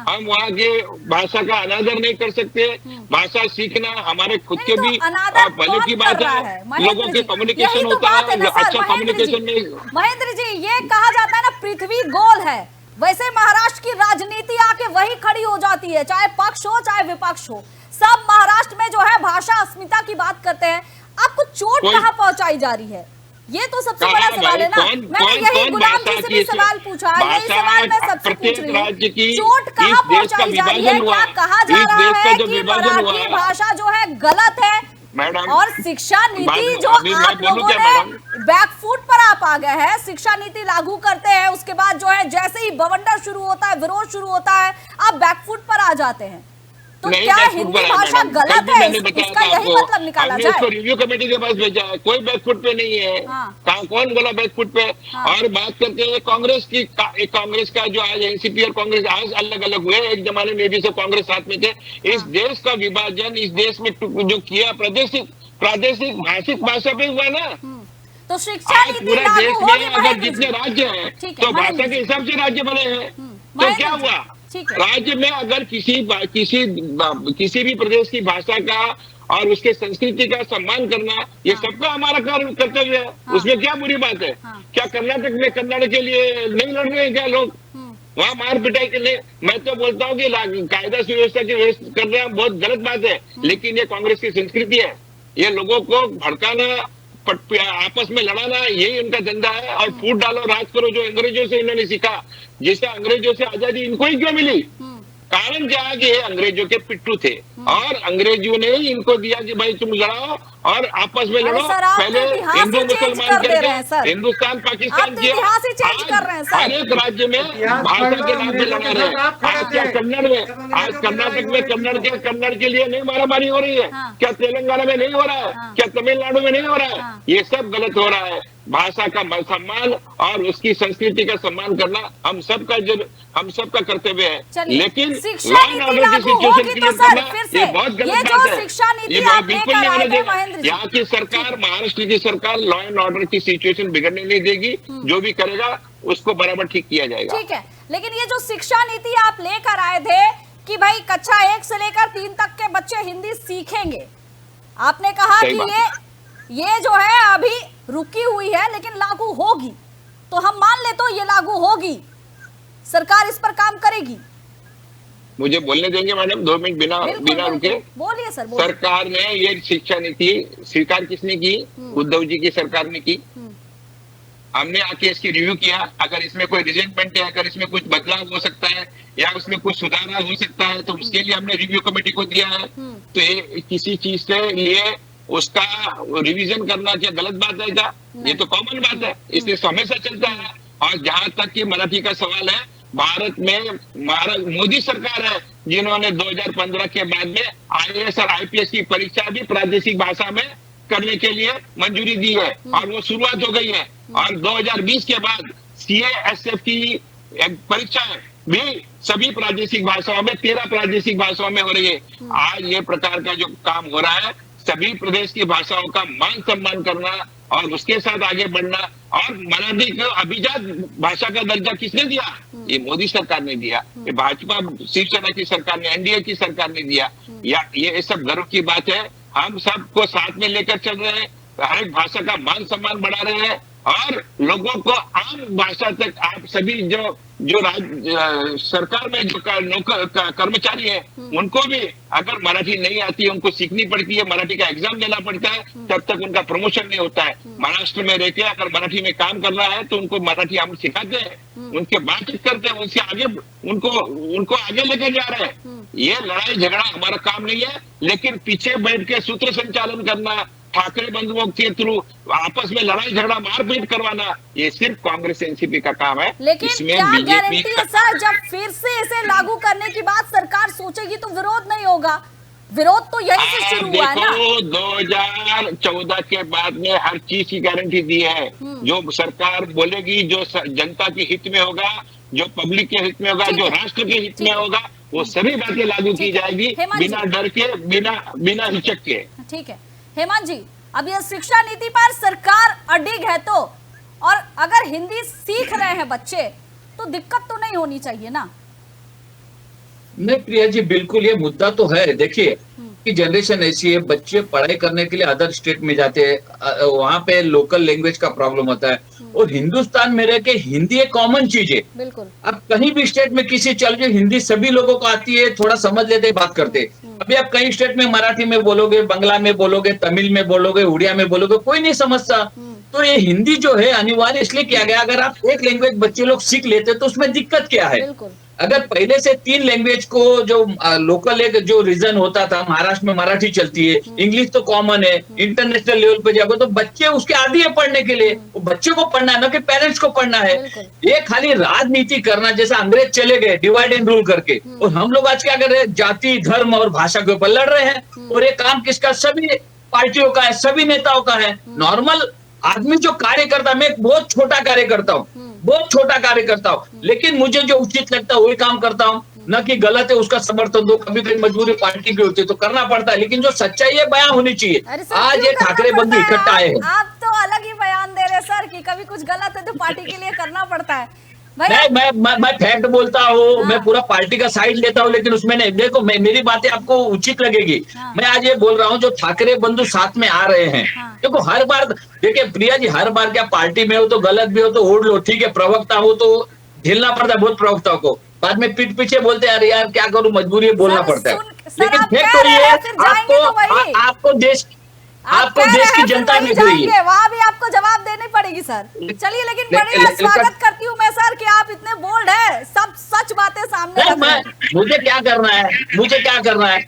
हम वहाँ के भाषा का अनादर नहीं कर सकते। भाषा सीखना हमारे खुद के भी भले की बात है, लोगों के कम्युनिकेशन होता है, अच्छा कम्युनिकेशन में। महेंद्र जी, ये कहा जाता है ना पृथ्वी गोल है, वैसे महाराष्ट्र की राजनीति आके वही खड़ी हो जाती है, चाहे पक्ष हो चाहे विपक्ष हो, सब महाराष्ट्र में जो है भाषा अस्मिता की बात करते हैं। आपको चोट कहाँ पहुंचाई जा रही है, ये तो सबसे बड़ा सवाल है ना। मैंने यही गुलाम जी से भी सवाल पूछा, यही सवाल मैं सबसे पूछ रही हूँ, चोट कहाँ पहुंचाई जा रही है? क्या कहा जा रहा है कि मराठी भाषा जो है गलत है, और शिक्षा नीति जो आप लोगों ने बैकफुट पर आप आ गए हैं, शिक्षा नीति लागू करते हैं, उसके बाद जो है जैसे ही बवंडर शुरू होता है, विरोध शुरू होता है, आप बैकफुट पर आ जाते हैं। तो क्या हिंदी भाषा गलत है, इसका यही मतलब निकाला जाए? इसको रिव्यू कमेटी के पास भेजा है, कोई बैकफुट पे नहीं है। कौन बोला बैकफुट पे? और बात करते हैं कांग्रेस की, कांग्रेस का जो आज एनसीपी और कांग्रेस आज अलग अलग हुए, एक जमाने में भी सब कांग्रेस साथ में थे। इस देश का विभाजन, इस देश में जो किया प्रादेशिक भाषिक भाषा पे हुआ ना, तो शिक्षा नीति पूरे देश में अगर जितने राज्य हैं तो भाषा के हिसाब से राज्य बने हैं, तो क्या हुआ? राज्य में अगर किसी भी प्रदेश की भाषा का और उसके संस्कृति का सम्मान करना, ये सबका हमारा कर्तव्य है। उसमें क्या बुरी बात है? क्या कर्नाटक में कन्नड़ के लिए नहीं लड़ रहे हैं क्या लोग? वहाँ मार पिटाई के लिए, मैं तो बोलता हूँ कि कायदा सुव्यवस्था की व्यवस्था कर रहे हैं, बहुत गलत बात है। लेकिन ये कांग्रेस की संस्कृति है, ये लोगों को भड़काना, आपस में लड़ाना, यही उनका धंधा है। और फूट डालो, राज करो, जो अंग्रेजों से इन्होंने सीखा, जिससे अंग्रेजों से आजादी इनको ही क्यों मिली? कारण क्या है कि ये अंग्रेजों के पिट्ठू थे और अंग्रेजों ने ही इनको दिया कि भाई तुम लड़ाओ और आपस में लड़ो। पहले हिंदू मुसलमान करके हिंदुस्तान पाकिस्तान किया, हर एक राज्य में भाषा के नाम पे लड़ा रहे। आज क्या कन्नड़ में, आज कर्नाटक में कन्नड़ के लिए नहीं मारामारी हो रही है? क्या तेलंगाना में नहीं हो रहा है? क्या तमिलनाडु में नहीं हो रहा है? ये सब गलत हो रहा है। भाषा का सम्मान और उसकी संस्कृति का सम्मान करना हम सबका कर्तव्य है। लेकिन लॉ एंड ऑर्डर की सिचुएशन क्रिएट करना ये बहुत गलत बात है। ये बिल्कुल नहीं होने देगा। यहाँ की सरकार, महाराष्ट्र की सरकार लॉ एंड ऑर्डर की सिचुएशन बिगड़ने नहीं देगी। जो भी करेगा उसको बराबर ठीक किया जाएगा। ठीक है, लेकिन ये जो शिक्षा नीति आप लेकर आए थे कि भाई कक्षा 1 से लेकर 3 तक के बच्चे हिंदी सीखेंगे, आपने कहा कि ये जो है अभी रुकी हुई है लेकिन लागू होगी, तो हम मान ले तो ये लागू होगी, सरकार इस पर काम करेगी। मुझे बोलने देंगे मैडम 2 मिनट बिना रुके? बोलिए सर, बोलिए। सरकार ने ये शिक्षा नीति स्वीकार किसने की? उद्धव जी की सरकार ने की। हमने आके इसकी रिव्यू किया, अगर इसमें कोई रिजेंटमेंट है, अगर इसमें कुछ बदलाव हो सकता है या उसमें कुछ सुधार हो सकता है तो उसके लिए हमने रिव्यू कमेटी को दिया है। तो ये किसी चीज से लिए उसका रिवीजन करना क्या गलत बात है क्या? ये तो कॉमन बात है, इसलिए हमेशा चलता है। और जहां तक कि मराठी का सवाल है, भारत में मोदी सरकार है जिन्होंने 2015 के बाद में IAS और IPS की परीक्षा भी प्रादेशिक भाषा में करने के लिए मंजूरी दी है, और वो शुरुआत हो गई है। और 2020 के बाद CASF की परीक्षाएं भी सभी प्रादेशिक भाषाओं में 13 प्रादेशिक भाषाओं में हो रही है। आज ये प्रकार का जो काम हो रहा है, सभी प्रदेश की भाषाओं का मान सम्मान करना और उसके साथ आगे बढ़ना, और मराठी को अभिजात भाषा का दर्जा किसने दिया? ये मोदी सरकार ने दिया, ये भाजपा शिवसेना की सरकार ने, NDA की सरकार ने दिया। या ये सब गर्व की बात है। हम सबको साथ में लेकर चल रहे हैं, हर एक भाषा का मान सम्मान बढ़ा रहे हैं, और लोगों को आम भाषा तक आप सभी जो सरकार में जो कर्मचारी है, उनको भी अगर मराठी नहीं आती है, उनको सीखनी पड़ती है, मराठी का एग्जाम देना पड़ता है, तब तक उनका प्रमोशन नहीं होता है। महाराष्ट्र में रहकर अगर मराठी में काम करना है तो उनको मराठी हम सिखाते हैं, उनके बातचीत करते हैं, उनसे आगे उनको आगे लेकर जा रहे हैं। ये लड़ाई झगड़ा हमारा काम नहीं है, लेकिन पीछे बैठ के सूत्र संचालन करना, ठाकरे बंधुओं के थ्रू आपस में लड़ाई झगड़ा मारपीट करवाना, ये सिर्फ कांग्रेस NCP का काम है। लेकिन इसमें क्या बीजेपी गारंटी है सर, जब फिर से इसे लागू करने की बात सरकार सोचेगी तो विरोध नहीं होगा? विरोध तो यही से शुरू हुआ है ना। 2014 के बाद में हर चीज की गारंटी दी है। जो सरकार बोलेगी, जो जनता के हित में होगा, जो पब्लिक के हित में होगा, जो राष्ट्र के हित में होगा, वो सभी बातें लागू की जाएगी, बिना डर के, बिना हिचक के। ठीक है हेमंत जी, अब यह शिक्षा नीति पर सरकार अडिग है तो, और अगर हिंदी सीख रहे हैं बच्चे तो दिक्कत तो नहीं होनी चाहिए ना? नहीं प्रिया जी, बिल्कुल ये मुद्दा तो है। देखिए कि जनरेशन ऐसी है, बच्चे पढ़ाई करने के लिए अदर स्टेट में जाते हैं, वहां पे लोकल लैंग्वेज का प्रॉब्लम होता है, और हिंदुस्तान में रह के हिंदी एक कॉमन चीज है। बिल्कुल। अब कहीं भी स्टेट में किसी चल जाए, हिंदी सभी लोगों को आती है, थोड़ा समझ लेते बात करते। अभी आप कई स्टेट में मराठी में बोलोगे, बांग्ला में बोलोगे, तमिल में बोलोगे, उड़िया में बोलोगे, कोई नहीं समझता। तो ये हिंदी जो है अनिवार्य इसलिए किया गया, अगर आप एक लैंग्वेज बच्चे लोग सीख लेते तो उसमें दिक्कत क्या है? अगर पहले से 3 लैंग्वेज को जो लोकल एक जो रीजन होता था, महाराष्ट्र में मराठी चलती है, इंग्लिश तो कॉमन है, इंटरनेशनल लेवल पे जाओगे तो बच्चे उसके आदी है पढ़ने के लिए, बच्चे को पढ़ना है ना कि पेरेंट्स को पढ़ना है। ये खाली राजनीति करना, जैसा अंग्रेज चले गए डिवाइड एंड रूल करके, और हम लोग आज क्या कर रहे हैं, जाति धर्म और भाषा के ऊपर लड़ रहे हैं। और ये काम किसका? सभी पार्टियों का है, सभी नेताओं का है। नॉर्मल आदमी जो कार्य करता है, मैं एक बहुत छोटा कार्य करता हूँ, बहुत छोटा कार्य करता हूँ, लेकिन मुझे जो उचित लगता है वही काम करता हूँ, न कि गलत है उसका समर्थन दो। कभी कभी मजबूरी पार्टी की होती है तो करना पड़ता है, लेकिन जो सच्चाई है बयान होनी चाहिए। आज ये ठाकरे बंधु इकट्ठा आए हैं। आप तो अलग ही बयान दे रहे सर कि कभी कुछ गलत है तो पार्टी के लिए करना पड़ता है। मैं फैक्ट बोलता हूँ, मैं पूरा पार्टी का साइड लेता हूँ, लेकिन उसमें नहीं। देखो मेरी बातें आपको उचित लगेगी। मैं आज ये बोल रहा हूँ, जो ठाकरे बंधु साथ में आ रहे हैं, देखो हर बार, देखिए प्रिया जी, हर बार क्या पार्टी में हो तो गलत भी हो तो ओढ़ लो, ठीक है, प्रवक्ता हो तो झेलना पड़ता है बहुत प्रवक्ताओं को, बाद में पीठ पीछे बोलते हैं अरे यार क्या करूं, मजबूरी है, बोलना पड़ता है। लेकिन फैक्ट तो ये है, आपको देश की जनता ने दी है, वहाँ भी आपको जवाब देनी पड़ेगी सर। चलिए, लेकिन बढ़िया, स्वागत करती हूँ मैं सर कि आप इतने बोल्ड हैं, सब सच बातें सामने। मुझे क्या करना है,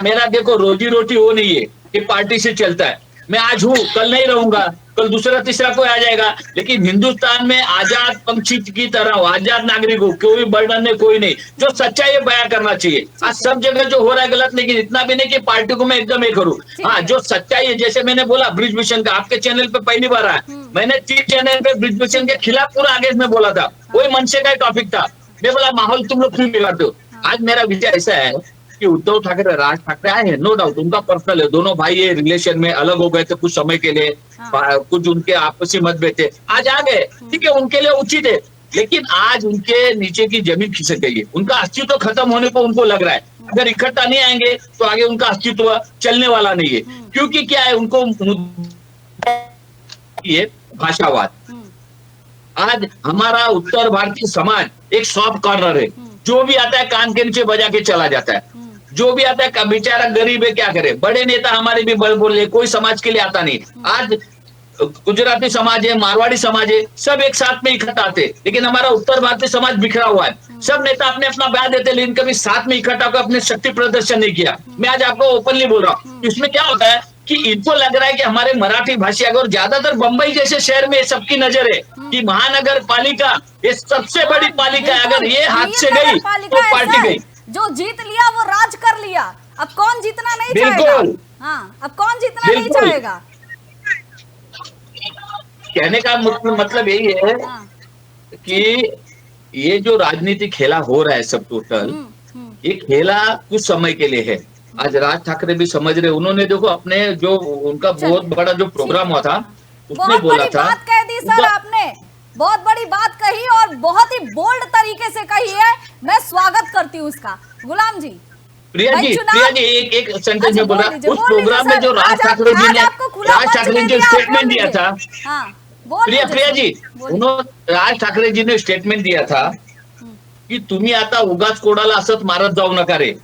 मेरा देखो रोजी रोटी वो नहीं है कि पार्टी से चलता है। मैं आज हूँ, कल नहीं रहूंगा, कल दूसरा तीसरा कोई आ जाएगा, लेकिन हिंदुस्तान में आजाद पंछी की तरह हो, आजाद नागरिक हो, कोई बर्डन नहीं, कोई नहीं, जो सच्चाई है बयां करना चाहिए। आज सब जगह जो हो रहा है गलत, लेकिन इतना भी नहीं कि पार्टी को मैं एकदम ये करूँ। हाँ, जो सच्चाई है, जैसे मैंने बोला ब्रिज मिशन का, आपके चैनल पे पहली बार आया, मैंने 3 चैनल पे ब्रिज मिशन के खिलाफ पूरा आगे में बोला था, वही मनसे का टॉपिक था। मैं बोला माहौल तुम लोग क्यों बिगाड़ते हो। आज मेरा विचार ऐसा है कि उद्धव ठाकरे, राज ठाकरे आए हैं, नो डाउट, उनका पर्सनल है, दोनों भाई ये रिलेशन में अलग हो गए थे कुछ समय के लिए, कुछ उनके आपसी मतभेद थे, आज आ गए, ठीक है, उनके लिए उचित है। लेकिन आज उनके नीचे की जमीन खिसक गई है, उनका अस्तित्व खत्म होने को उनको लग रहा है। अगर इकट्ठा नहीं आएंगे तो आगे उनका अस्तित्व चलने वाला नहीं है, क्योंकि क्या है, उनको ये भाषावाद। आज हमारा उत्तर भारतीय समाज एक सॉफ्ट कॉर्नर है, जो भी आता है कान के नीचे बजा के चला जाता है, जो भी आता है बेचारा गरीब है क्या करे। बड़े नेता हमारे भी बड़े बोले, कोई समाज के लिए आता नहीं। आज गुजराती समाज है, मारवाड़ी समाज है, सब एक साथ में इकट्ठा आते, लेकिन हमारा उत्तर भारतीय समाज बिखरा हुआ है। सब नेता अपने अपना बयान देते, लेकिन कभी साथ में इकट्ठा होकर अपने शक्ति प्रदर्शन नहीं किया। मैं आज आपको ओपनली बोल रहा हूँ, इसमें क्या होता है कि इनको लग रहा है कि हमारे मराठी भाषी, अगर ज्यादातर बंबई जैसे शहर में सबकी नजर है कि महानगर पालिका ये सबसे बड़ी पालिका है, अगर ये हाथ से गई तो पार्टी गई। जो जीत लिया वो राज कर लिया, अब कौन जीतना नहीं चाहेगा? हाँ, अब कौन जीतना नहीं चाहेगा? कहने का मतलब यही है कि ये जो राजनीति खेला हो रहा है सब टोटल, ये खेला कुछ समय के लिए है। आज राज ठाकरे भी समझ रहे, उन्होंने देखो अपने जो उनका बहुत बड़ा जो प्रोग्राम हुआ था उसमें बोला था, बात कह दी सर आपने, बहुत बड़ी बात कही और बहुत ही बोल्ड तरीके से कही है, मैं स्वागत करती हूँ इसका। गुलाम जी, प्रिया जी एक सेंटेंस में बोला, उस प्रोग्राम में जो राज ठाकरे जी ने जो स्टेटमेंट दिया था, प्रिया जी उन्होंने राज ठाकरे जी ने स्टेटमेंट दिया था की तुम्ही आता उगाच कोणाला असंच मारत जाऊ नका रे,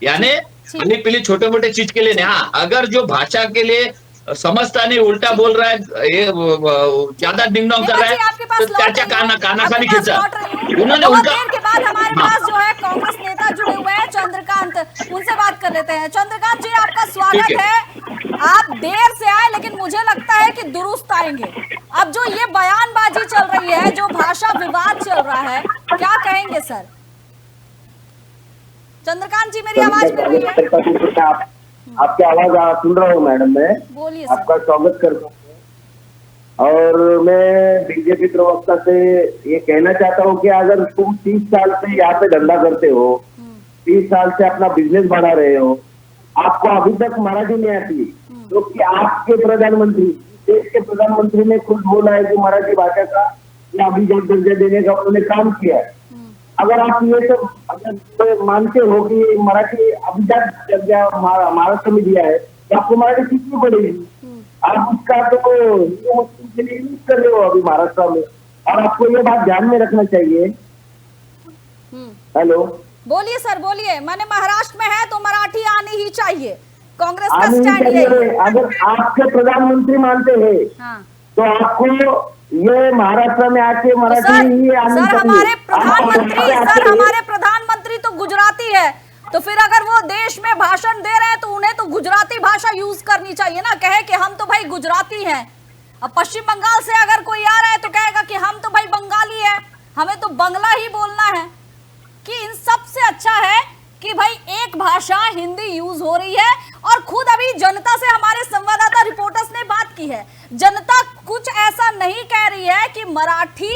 यानी खाली पीली छोटे मोटे चीज के लिए नहीं। हाँ, अगर जो भाषा के लिए समझता नहीं, उल्टा बोल रहा है, ये ज्यादा डिंग डोंग कर रहा है, तो त्याच्या कानाखाली खींचा। उन्होंने उनका के बाद हमारे पास जो है कांग्रेस नेता जुड़े हुए हैं, चंद्रकांत, उनसे बात कर लेते हैं। चंद्रकांत जी, आपका स्वागत है। आप देर से आए लेकिन मुझे लगता है कि दुरुस्त आएंगे। अब जो ये बयानबाजी चल रही है, जो भाषा विवाद चल रहा है, क्या कहेंगे सर? चंद्रकांत जी, मेरी आवाज मिल रही है? आपकी आवाज सुन रहा हूँ मैडम, मैं बोलिए। आपका स्वागत करता हूँ और मैं बीजेपी प्रवक्ता से ये कहना चाहता हूँ कि अगर तुम 30 साल से यहाँ पे धंधा करते हो, 30 साल से अपना बिजनेस बढ़ा रहे हो, आपको अभी तक मराठी नहीं आती, तो कि आपके प्रधानमंत्री, देश के प्रधानमंत्री ने खुद बोला है कि मराठी भाषा का या अभिजात दर्जा देने का उन्होंने काम किया है। अगर आप ये सब अगर मानते हो कि मराठी अभिजात दर्जा महाराष्ट्र में दिया है, तो आपको मराठी सीखनी पड़ेगी। आप उसका तो हिंदू मुस्लिम के लिए यूज कर रहे हो अभी महाराष्ट्र में, और आपको ये बात ध्यान में रखना चाहिए। हेलो, बोलिए सर, बोलिए। मैंने महाराष्ट्र में है तो मराठी आनी ही चाहिए, कांग्रेस का स्टैंड यही है। अगर आपके प्रधानमंत्री मानते हैं तो आपको ये महाराष्ट्र में आके मराठी ही आनी चाहिए। हमारे प्रधानमंत्री तो गुजराती है, तो फिर अगर वो देश में भाषण दे रहे हैं तो उन्हें तो गुजराती भाषा यूज करनी चाहिए ना, कहे कि हम तो भाई गुजराती हैं। अब पश्चिम बंगाल से अगर कोई आ रहा है तो कहेगा कि हम तो भाई बंगाली है, हमें तो बंगला ही बोलना है। कि इन सबसे अच्छा है कि भाई एक भाषा हिंदी यूज हो रही है। और खुद अभी जनता से हमारे संवाददाता रिपोर्टर्स ने बात की है, जनता कुछ ऐसा नहीं कह रही है कि मराठी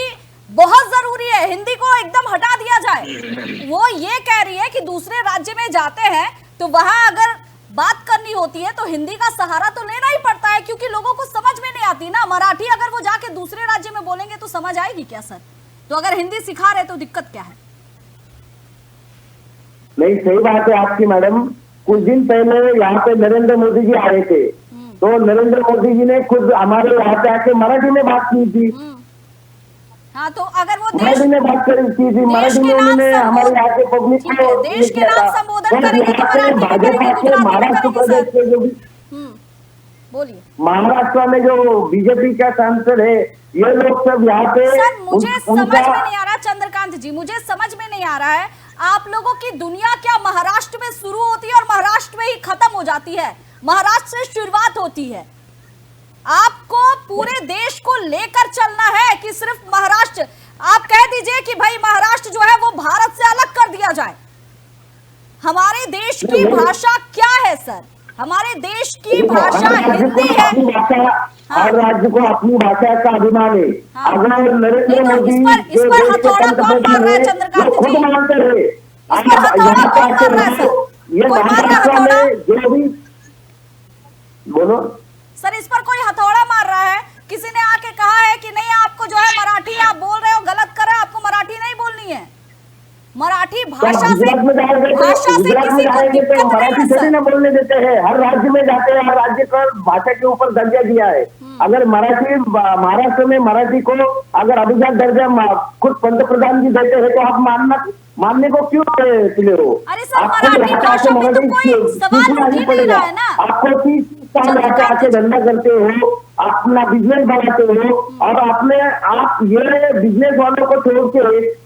बहुत जरूरी है, हिंदी को एकदम हटा दिया जाए। वो ये कह रही है कि दूसरे राज्य में जाते हैं तो वहां अगर बात करनी होती है तो हिंदी का सहारा तो लेना ही पड़ता है, क्योंकि लोगों को समझ में नहीं आती ना मराठी। अगर वो जाके दूसरे राज्य में बोलेंगे तो समझ आएगी क्या सर? तो अगर हिंदी सिखा रहे तो दिक्कत क्या है? नहीं, सही बात है आपकी मैडम। कुछ दिन पहले यहाँ पे नरेंद्र मोदी जी आ रहे थे, तो नरेंद्र मोदी जी ने खुद हमारे यहाँ पे आके मराठी में बात की थी। हाँ, तो अगर वो मराठी में बात करी थी, मराठी में उन्होंने हमारे यहाँ के पब्लिक को देश के नाम संबोधन करेंगे तो भाजपा के महाराष्ट्र प्रदेश के जो भी बोलिए, महाराष्ट्र में जो बीजेपी का सांसद है, ये लोग सब यहाँ पे मुझे समझ में नहीं आ रहा चंद्रकांत जी, मुझे समझ में नहीं आ रहा है आप लोगों की दुनिया क्या महाराष्ट्र में शुरू होती है और महाराष्ट्र में ही खत्म हो जाती है? महाराष्ट्र से शुरुआत होती है। आपको पूरे देश को लेकर चलना है कि सिर्फ महाराष्ट्र? आप कह दीजिए कि भाई महाराष्ट्र जो है वो भारत से अलग कर दिया जाए। हमारे देश की भाषा क्या है सर? हमारे देश की भाषा हिंदी है। हर राज्य को अपनी भाषा का अभिमान है। अगर नरेंद्र मोदी इस पर हथौड़ा कौन मार रहा है चंद्रकांत जी? मानते रहे, इस पर हथौड़ा कौन मार रहा है सर? ये महाराष्ट्र में जो भी बोलो सर, इस पर कोई हथौड़ा मार रहा है? किसी ने आके कहा है कि नहीं आपको जो है मराठी आप बोल रहे हो गलत कर रहे हो, आपको मराठी नहीं बोलनी है? मराठी भाषा से किसी को दिक्कत मराठी थोड़ी ना बोलने देते हैं। हर राज्य में जाते हैं, हर राज्य को भाषा के ऊपर दर्जा दिया है। अगर मराठी महाराष्ट्र में मराठी को अगर अभिजात दर्जा खुद पंतप्रधान जी देते हैं तो आप मानने को क्यों तुले हो? अरे सर, मराठी भाषा में तो कोई सवाल नहीं पड़ेगा ना। आपको 30 साल आके धंधा करते हो, अपना बिजनेस बढ़ाते हो, और आप ये बिजनेस वालों को छोड़ के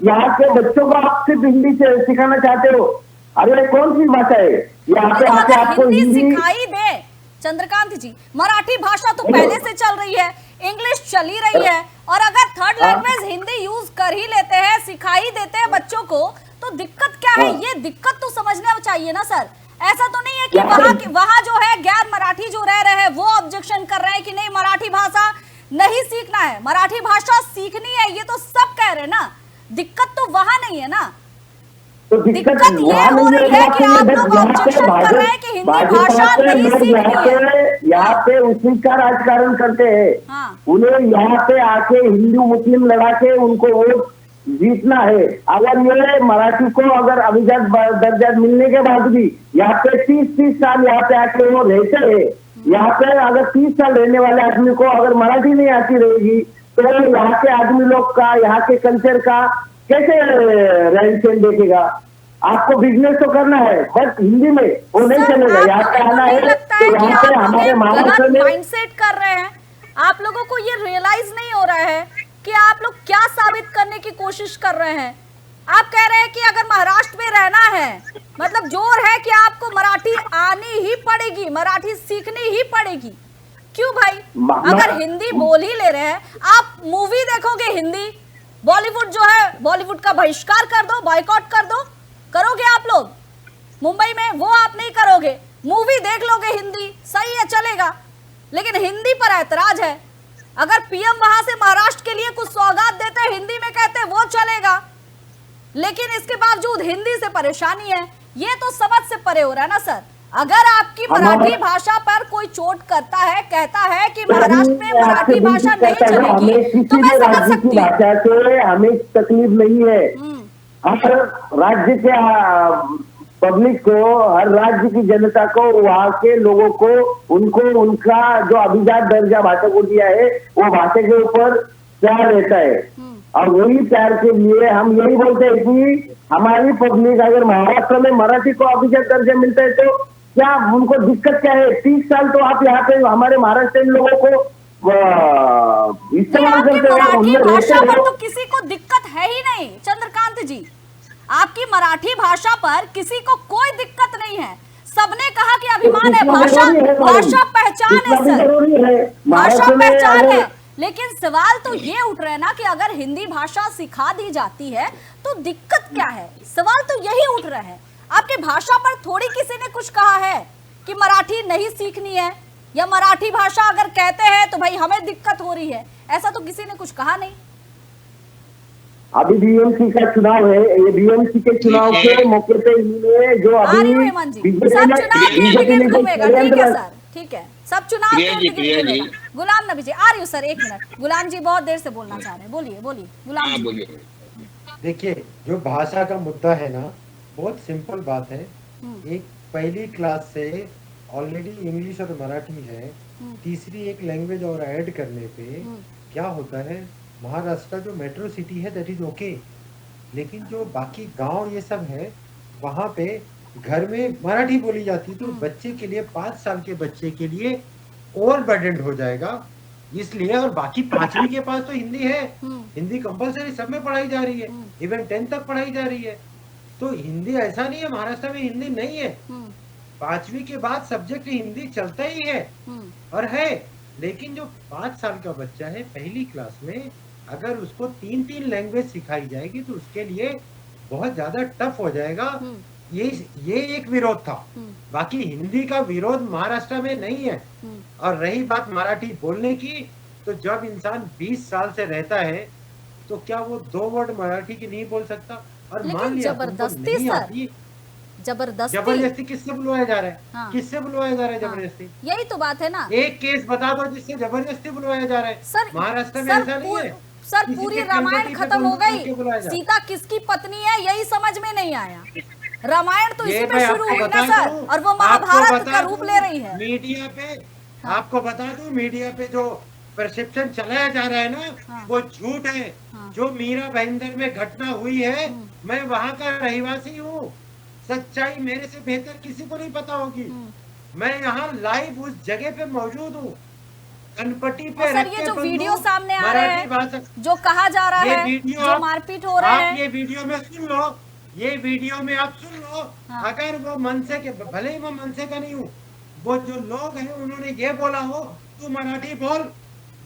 यहाँ के बच्चों को आप सिर्फ हिंदी से सिखाना चाहते हो। अरे कौन सी भाषा है? यहाँ पे आके आपको हिंदी सिखाई दे चंद्रकांत जी, मराठी भाषा तो पहले से चल रही है, इंग्लिश चली रही है, और अगर थर्ड लैंग्वेज हिंदी यूज कर ही लेते हैं, सिखा ही देते हैं बच्चों को, तो दिक्कत क्या है? ये दिक्कत तो समझना चाहिए ना सर। ऐसा तो नहीं है कि वहाँ जो है गैर मराठी जो रह रहे हैं वो ऑब्जेक्शन कर रहे हैं कि नहीं मराठी भाषा नहीं सीखना है, मराठी भाषा सीखनी है, ये तो सब कह रहे हैं ना। दिक्कत तो वहाँ नहीं है ना, तो दिक्कत ये हो रही है कि आप लोग ऑब्जेक्शन कर रहे हैं कि हिंदी भाषा नहीं सीखनी है। यहाँ पे उसी का राजकारण करते हैं। हाँ। उन्हें यहाँ पे आके हिंदू मुस्लिम लड़ा के उनको वोट जीतना है। अगर ये मराठी को अगर अभिजात दर्जा मिलने के बाद भी यहाँ पे 30 साल यहाँ पे आके वो रहते हैं, यहाँ पे अगर 30 साल रहने वाले आदमी को अगर मराठी नहीं आती रहेगी तो यहाँ के आदमी लोग का, यहाँ के कल्चर का कैसे रहन सहन देखेगा? आपको बिजनेस तो करना है बस हिंदी में वो नहीं चलेगा। यहाँ पे आना है तो यहाँ पे हमारे महाराष्ट्र में माइंडसेट कर रहे हैं। आप लोगों को ये रियलाइज नहीं हो रहा है कि आप लोग क्या साबित करने की कोशिश कर रहे हैं। आप कह रहे हैं कि अगर महाराष्ट्र में रहना है मतलब जोर है कि आपको मराठी आनी ही पड़ेगी, मराठी सीखनी ही पड़ेगी। क्यों भाई? अगर हिंदी बोल ही ले रहे हैं, आप मूवी देखोगे हिंदी, बॉलीवुड जो है बॉलीवुड का बहिष्कार कर दो, बॉयकॉट कर दो, करोगे आप लोग? मुंबई में वो आप नहीं करोगे, मूवी देख लोगे हिंदी, सही है चलेगा, लेकिन हिंदी पर ऐतराज है। अगर पीएम वहां से महाराष्ट्र के लिए कुछ सौगात देते हैं हिंदी में कहते हैं वो चलेगा, लेकिन इसके बावजूद हिंदी से परेशानी है, ये तो समझ से परे हो रहा है ना सर। अगर आपकी मराठी भाषा पर कोई चोट करता है, कहता है कि महाराष्ट्र में मराठी भाषा नहीं चलेगी, तो मैं समझ सकती हूँ। भाषा से हमें तकलीफ नहीं है। हर राज्य के पब्लिक को, हर राज्य की जनता को, वहाँ के लोगों को, उनको उनका जो अभिजात दर्जा भाषा को दिया है वो भाषा के ऊपर प्यार रहता है। और वही प्यार के लिए हम यही बोलते हैं कि हमारी पब्लिक अगर महाराष्ट्र में मराठी को अभिजात दर्जा मिलता है तो क्या उनको दिक्कत क्या है? 30 साल तो आप यहाँ पे हमारे महाराष्ट्र लोगों को इस्तेमाल करते हो। भाषा पर तो किसी को दिक्कत है ही नहीं चंद्रकांत जी, आपकी मराठी भाषा पर किसी को कोई दिक्कत नहीं है। सबने कहा कि अभिमान है, भाषा पहचान है सर, भाषा पहचान है। लेकिन सवाल तो ये उठ रहा है ना कि अगर हिंदी भाषा सिखा दी जाती है तो दिक्कत क्या है? सवाल तो यही उठ रहा है। आपकी भाषा पर थोड़ी किसी ने कुछ कहा है कि मराठी नहीं सीखनी है, या मराठी भाषा अगर कहते हैं तो भाई हमें दिक्कत हो रही है, ऐसा तो किसी ने कुछ कहा नहीं। अभी बीएमसी का चुनाव है, ये बीएमसी के चुनाव के मौके पे इन्होंने जो अभी ठीक है, सब चुनाव गुलाम नबी जी आ रही हूँ सर, एक मिनट। गुलाम जी बहुत देर से बोलना चाह रहे हैं, बोलिए बोलिए गुलाम जी। देखिए जो भाषा का मुद्दा है ना, बहुत सिंपल बात है। एक पहली क्लास से ऑलरेडी इंग्लिश और मराठी है, तीसरी एक लैंग्वेज और ऐड करने पे क्या होता है, महाराष्ट्र जो मेट्रो सिटी है दैट इज ओके, लेकिन जो बाकी गांव ये सब है वहाँ पे घर में मराठी बोली जाती है, तो बच्चे के लिए 5 साल के बच्चे के लिए ओवर बर्डन हो जाएगा इसलिए। और बाकी 5वीं के पास तो हिंदी है, हिंदी कंपलसरी सब में पढ़ाई जा रही है, इवन 10th तक पढ़ाई जा रही है। तो हिंदी ऐसा नहीं है महाराष्ट्र में हिंदी नहीं है, 5वीं के बाद सब्जेक्ट हिंदी चलता ही है और है। लेकिन जो 5 साल का बच्चा है पहली क्लास में, अगर उसको 3 लैंग्वेज सिखाई जाएगी तो उसके लिए बहुत ज्यादा टफ हो जाएगा। ये एक विरोध था, बाकी हिंदी का विरोध महाराष्ट्र में नहीं है। और रही बात मराठी बोलने की, तो जब इंसान 20 साल से रहता है तो क्या वो 2 वर्ड मराठी की नहीं बोल सकता? और मान लिया जबरदस्ती जबरदस्ती किससे बुलवाया जा रहा है? हाँ। किससे बुलवाया जा रहा है जबरदस्ती? यही तो बात है ना। एक केस बता दो जिससे जबरदस्ती बुलवाया जा रहा है। सर महाराष्ट्र में ऐसा नहीं है सर। पूरी रामायण खत्म हो गई, सीता किसकी पत्नी है यही समझ में नहीं आया। रामायण तो इसी में शुरू हुई ना सर, और वो महाभारत का रूप ले रही है। मीडिया पे आपको बता दूं, मीडिया पे जो परसेप्शन चलाया जा रहा है ना, वो झूठ है। जो मीरा भाईंदर में घटना हुई है, मैं वहाँ का रहवासी हूँ, सच्चाई मेरे से बेहतर किसी को नहीं पता होगी। मैं यहाँ लाइव उस जगह पे मौजूद हूँ, कनपट्टी पे। सर ये जो वीडियो सामने आ रहे हैं, जो कहा जा रहा है, जो मारपीट हो रहा है, आप ये वीडियो में सुन लो, ये वीडियो में आप सुन लो। अगर वो मनसे के, भले ही वो मनसे का नहीं हूँ, वो जो लोग हैं उन्होंने ये बोला हो तू मराठी बोल,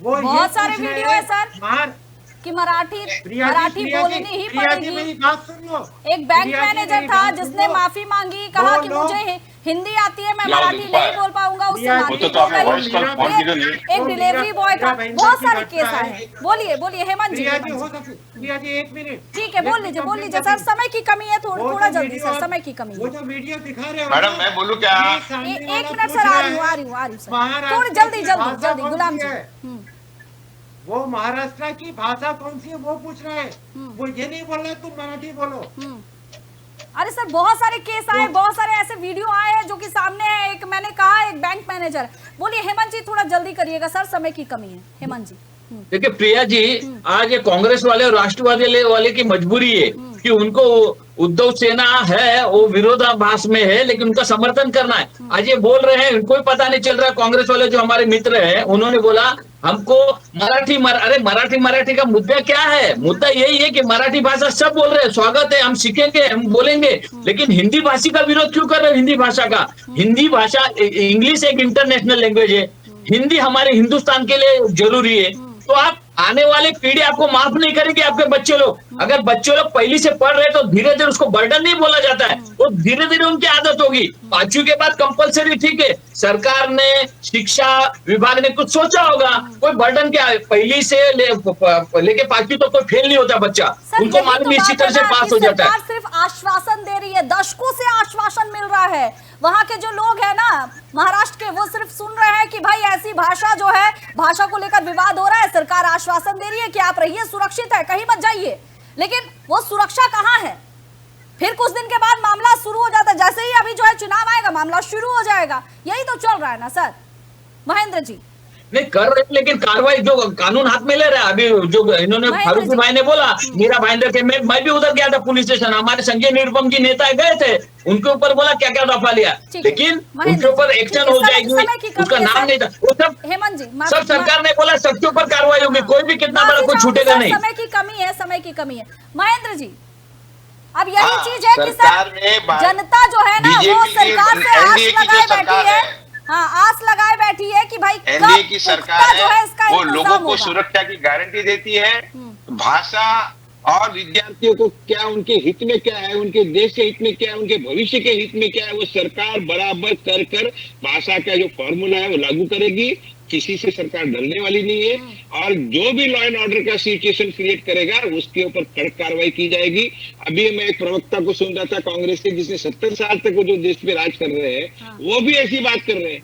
वो ये बहुत सारे पूछ रहे वीडियो है हैं, सर कि मराठी प्रिया बोलनी ही जी पड़ेगी। मेरी बात सुन लो। एक बैंक प्रिया जी, मैनेजर मेरी था बात सुन जिसने लो। माफी मांगी, कहा वो कि लोग- मुझे हिंदी आती है, मैं लाओ मराठी लिखवा नहीं है। बोल पाऊंगा, उससे प्रिया जी, मारपीट तो हो आपने गई। वॉइस कॉल फोन की तो नहीं। एक डिलीवरी बॉय था, बहुत सारे केस आए हैं। बोलिए बोलिए हेमंत जी, प्रिया जी हेमंत हो जी। सकती, प्रिया जी एक मिनट। ठीक है, बोल लीजिए सर, समय की कमी है, थोड़ा जल्दी सर, समय की कमी वो है। जो वीडियो दिखा रहे हो मैडम, ना, मैं बोलूं क्या? ये सामने एक वाला मिनट पूछ सर, रहा आ रही हूँ है, सर, महाराष्ट्र थोड़ी जल्दी की जल्दी भाषा जल्दी, कौन गुलाम सी जी। है? वो महाराष्ट्र की भाषा कौन सी है वो पूछ रहे हैं, वो ये नहीं बोल रहे तुम मराठी बोलो। अरे सर, बहुत सारे केस आए, बहुत सारे ऐसे वीडियो आए हैं जो कि सामने है। एक मैंने कहा एक बैंक मैनेजर। बोलिए हेमंत जी, थोड़ा जल्दी करिएगा सर, समय की कमी है। हेमंत जी। देखिए प्रिया जी, आज ये कांग्रेस वाले और राष्ट्रवादी वाले की मजबूरी है कि उनको उद्धव सेना है वो विरोधाभास में है, लेकिन उनका समर्थन करना है। आज ये बोल रहे हैं, इनको ही पता नहीं चल रहा। कांग्रेस वाले जो हमारे मित्र हैं उन्होंने बोला हमको अरे मराठी का मुद्दा क्या है? मुद्दा यही है कि मराठी भाषा सब बोल रहे हैं, स्वागत है, हम सीखेंगे, हम बोलेंगे, लेकिन हिंदी भाषी का विरोध क्यों कर रहे हैं? हिंदी भाषा का, हिंदी भाषा, इंग्लिश एक इंटरनेशनल लैंग्वेज है, हिंदी हमारे हिंदुस्तान के लिए जरूरी है। तो आप आने वाली पीढ़ी आपको माफ नहीं करेंगे, आपके बच्चे लोग। अगर बच्चे लोग पहली से पढ़ रहे तो धीरे धीरे उसको बर्डन नहीं बोला जाता है, वो धीरे धीरे उनकी आदत होगी। 5वीं के बाद कंपलसरी, ठीक है, सरकार ने, शिक्षा विभाग ने कुछ सोचा होगा, कोई बर्डन क्या है, पहली से लेके 5वीं तो कोई फेल नहीं होता बच्चा, उनको मालूम इसी तरह से पास हो जाता है। सिर्फ आश्वासन दे रही है, दशकों से आश्वासन मिल रहा है। वहां के जो लोग हैं ना महाराष्ट्र के, वो सिर्फ सुन रहे हैं कि भाई ऐसी भाषा जो है, भाषा को लेकर विवाद हो रहा है, सरकार आश्वासन दे रही है कि आप रहिए, सुरक्षित है, कहीं मत जाइए, लेकिन वो सुरक्षा कहां है? फिर कुछ दिन के बाद मामला शुरू हो जाता है, जैसे ही अभी जो है चुनाव आएगा मामला शुरू हो जाएगा। यही तो चल रहा है ना सर। महेंद्र जी नहीं कर रहे, लेकिन कार्रवाई जो कानून हाथ में ले रहा है। अभी जो इन्होंने फारूकी भाई ने बोला, मीरा भाईंदर के, मैं भी उधर गया था पुलिस स्टेशन, हमारे संजय निरुपम जी नेता गए थे, उनके ऊपर बोला क्या क्या दफा लिया, लेकिन उनके ऊपर एक्शन हो जाएगी, उसका नाम नहीं था, वो सब हेमंत जी, सब सरकार ने बोला सबके ऊपर कार्रवाई होगी, कोई भी कितना बड़ा कोई छूटेगा नहीं। समय की कमी है, समय की कमी है। महेंद्र जी, अब यही चीज है कि सर जनता जो है ना वो सरकार से आस लगाए बैठी है। हाँ, आस लगाए बैठी है कि भाई एनडीए की सरकार जो है इसका वो लोगों को होगा। सुरक्षा की गारंटी देती है। भाषा और विद्यार्थियों को क्या, उनके हित में क्या है, उनके देश के हित में क्या है, उनके भविष्य के हित में क्या है, वो सरकार बराबर कर भाषा का जो फॉर्मूला है वो लागू करेगी। किसी से सरकार डरने वाली नहीं है, और जो भी लॉ एंड ऑर्डर का सिचुएशन क्रिएट करेगा उसके ऊपर कड़क कार्रवाई की जाएगी। अभी मैं एक प्रवक्ता को सुन रहा था कांग्रेस के, जिसने 70 साल तक वो जो देश पे राज कर रहे हैं, वो भी ऐसी बात कर रहे हैं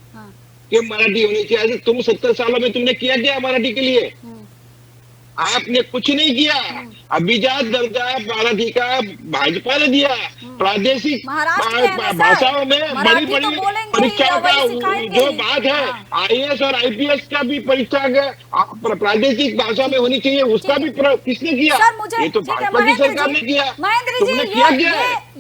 कि मराठी होनी चाहिए। तुम 70 सालों में तुमने किया क्या मराठी के लिए? आपने कुछ नहीं किया। अभिजात दर्जा मराठी का भाजपा ने दिया। प्रादेशिक भाषाओं में बड़ी बड़ी परीक्षाओं का जो बात है, आईएएस और आईपीएस का भी परीक्षा प्रादेशिक भाषा में होनी चाहिए, उसका भी किसने किया? ये तो भाजपा की सरकार ने किया। तुमने किया क्या?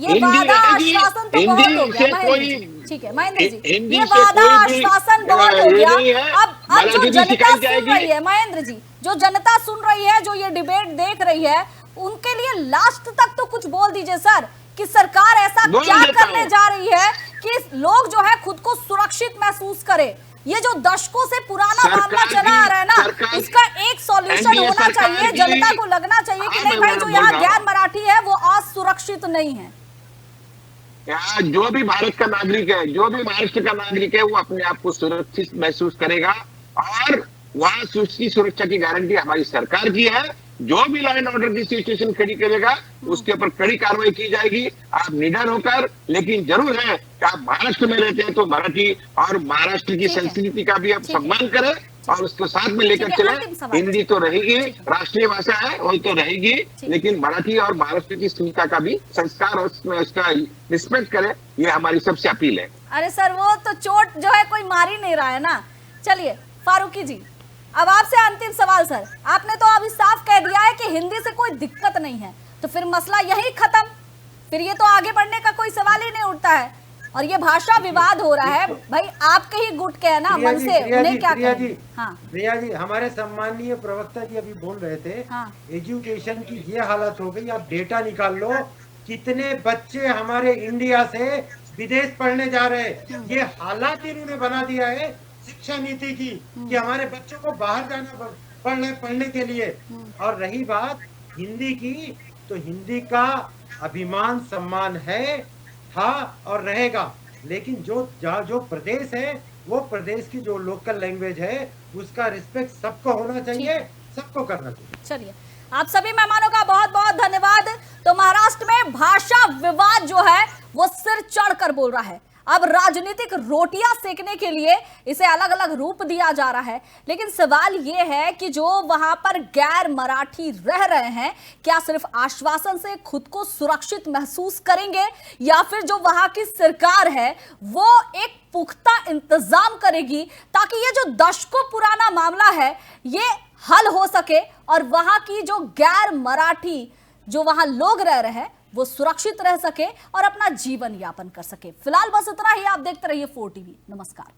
हिंदी से कोई, ठीक है महेंद्र जी, ये वादा आश्वासन बहुत हो गया। अब जो जनता सुन रही है, महेंद्र जी, जो जनता सुन रही है, जो ये डिबेट देख रही है, उनके लिए लास्ट तक तो कुछ बोल दीजिए सर, कि सरकार ऐसा क्या करने जा रही है कि लोग जो है खुद को सुरक्षित महसूस करे। ये जो दशकों से पुराना मामला चला आ रहा है ना, इसका एक सॉल्यूशन होना चाहिए। जनता को लगना चाहिए कि नहीं भाई, जो यहाँ गैर मराठी है वो असुरक्षित नहीं है। जो भी भारत का नागरिक है, जो भी महाराष्ट्र का नागरिक है, वो अपने आप को सुरक्षित महसूस करेगा, और वहां उसकी सुरक्षा की गारंटी हमारी सरकार की है। जो भी लॉ एंड ऑर्डर की सिचुएशन खड़ी करेगा उसके ऊपर कड़ी कार्रवाई की जाएगी। आप निडर होकर, लेकिन जरूर है कि आप महाराष्ट्र में रहते हैं तो मराठी और महाराष्ट्र की संस्कृति का भी आप सम्मान करें और उसको साथ में लेकर चले। हिंदी तो रहेगी, राष्ट्रीय भाषा है, वो तो रहेगी, लेकिन मराठी और महाराष्ट्र की अस्मिता का भी संस्कार और उसका रिस्पेक्ट करें, ये हमारी सबसे अपील है। अरे सर, वो तो चोट जो है कोई मार ही नहीं रहा है ना। चलिए फारूकी जी, अब आपसे अंतिम सवाल सर। आपने तो अभी साफ कह दिया है कि हिंदी से कोई दिक्कत नहीं है, तो फिर मसला यही खत्म, फिर ये तो आगे बढ़ने का कोई सवाल ही नहीं उठता है। और ये भाषा विवाद हो रहा है, भाई आपके ही गुट के है ना मन से, उन्हें क्या कहें? हाँ प्रिया जी, हमारे सम्मानीय प्रवक्ता जी अभी बोल रहे थे, एजुकेशन की ये हालत हो गई। आप डेटा निकाल लो, कितने बच्चे हमारे इंडिया से विदेश पढ़ने जा रहे हैं। ये हालात इन्होंने बना दिया है शिक्षा नीति की कि हमारे बच्चों को बाहर जाना पढ़ने के लिए। और रही बात हिंदी की, तो हिंदी का अभिमान सम्मान है, था और रहेगा, लेकिन जो प्रदेश है वो प्रदेश की जो लोकल लैंग्वेज है उसका रिस्पेक्ट सबको होना चाहिए, सबको करना चाहिए। चलिए, आप सभी मेहमानों का बहुत बहुत धन्यवाद। तो महाराष्ट्र में भाषा विवाद जो है वो सिर चढ़कर बोल रहा है। अब राजनीतिक रोटियां सेकने के लिए इसे अलग अलग रूप दिया जा रहा है। लेकिन सवाल यह है कि जो वहां पर गैर मराठी रह रहे हैं, क्या सिर्फ आश्वासन से खुद को सुरक्षित महसूस करेंगे, या फिर जो वहां की सरकार है वो एक पुख्ता इंतजाम करेगी ताकि ये जो दशकों पुराना मामला है ये हल हो सके और वहां की जो गैर मराठी जो वहां लोग रह रहे हैं वो सुरक्षित रह सके और अपना जीवन यापन कर सके। फिलहाल बस इतना ही। आप देखते रहिए 4 टीवी। नमस्कार।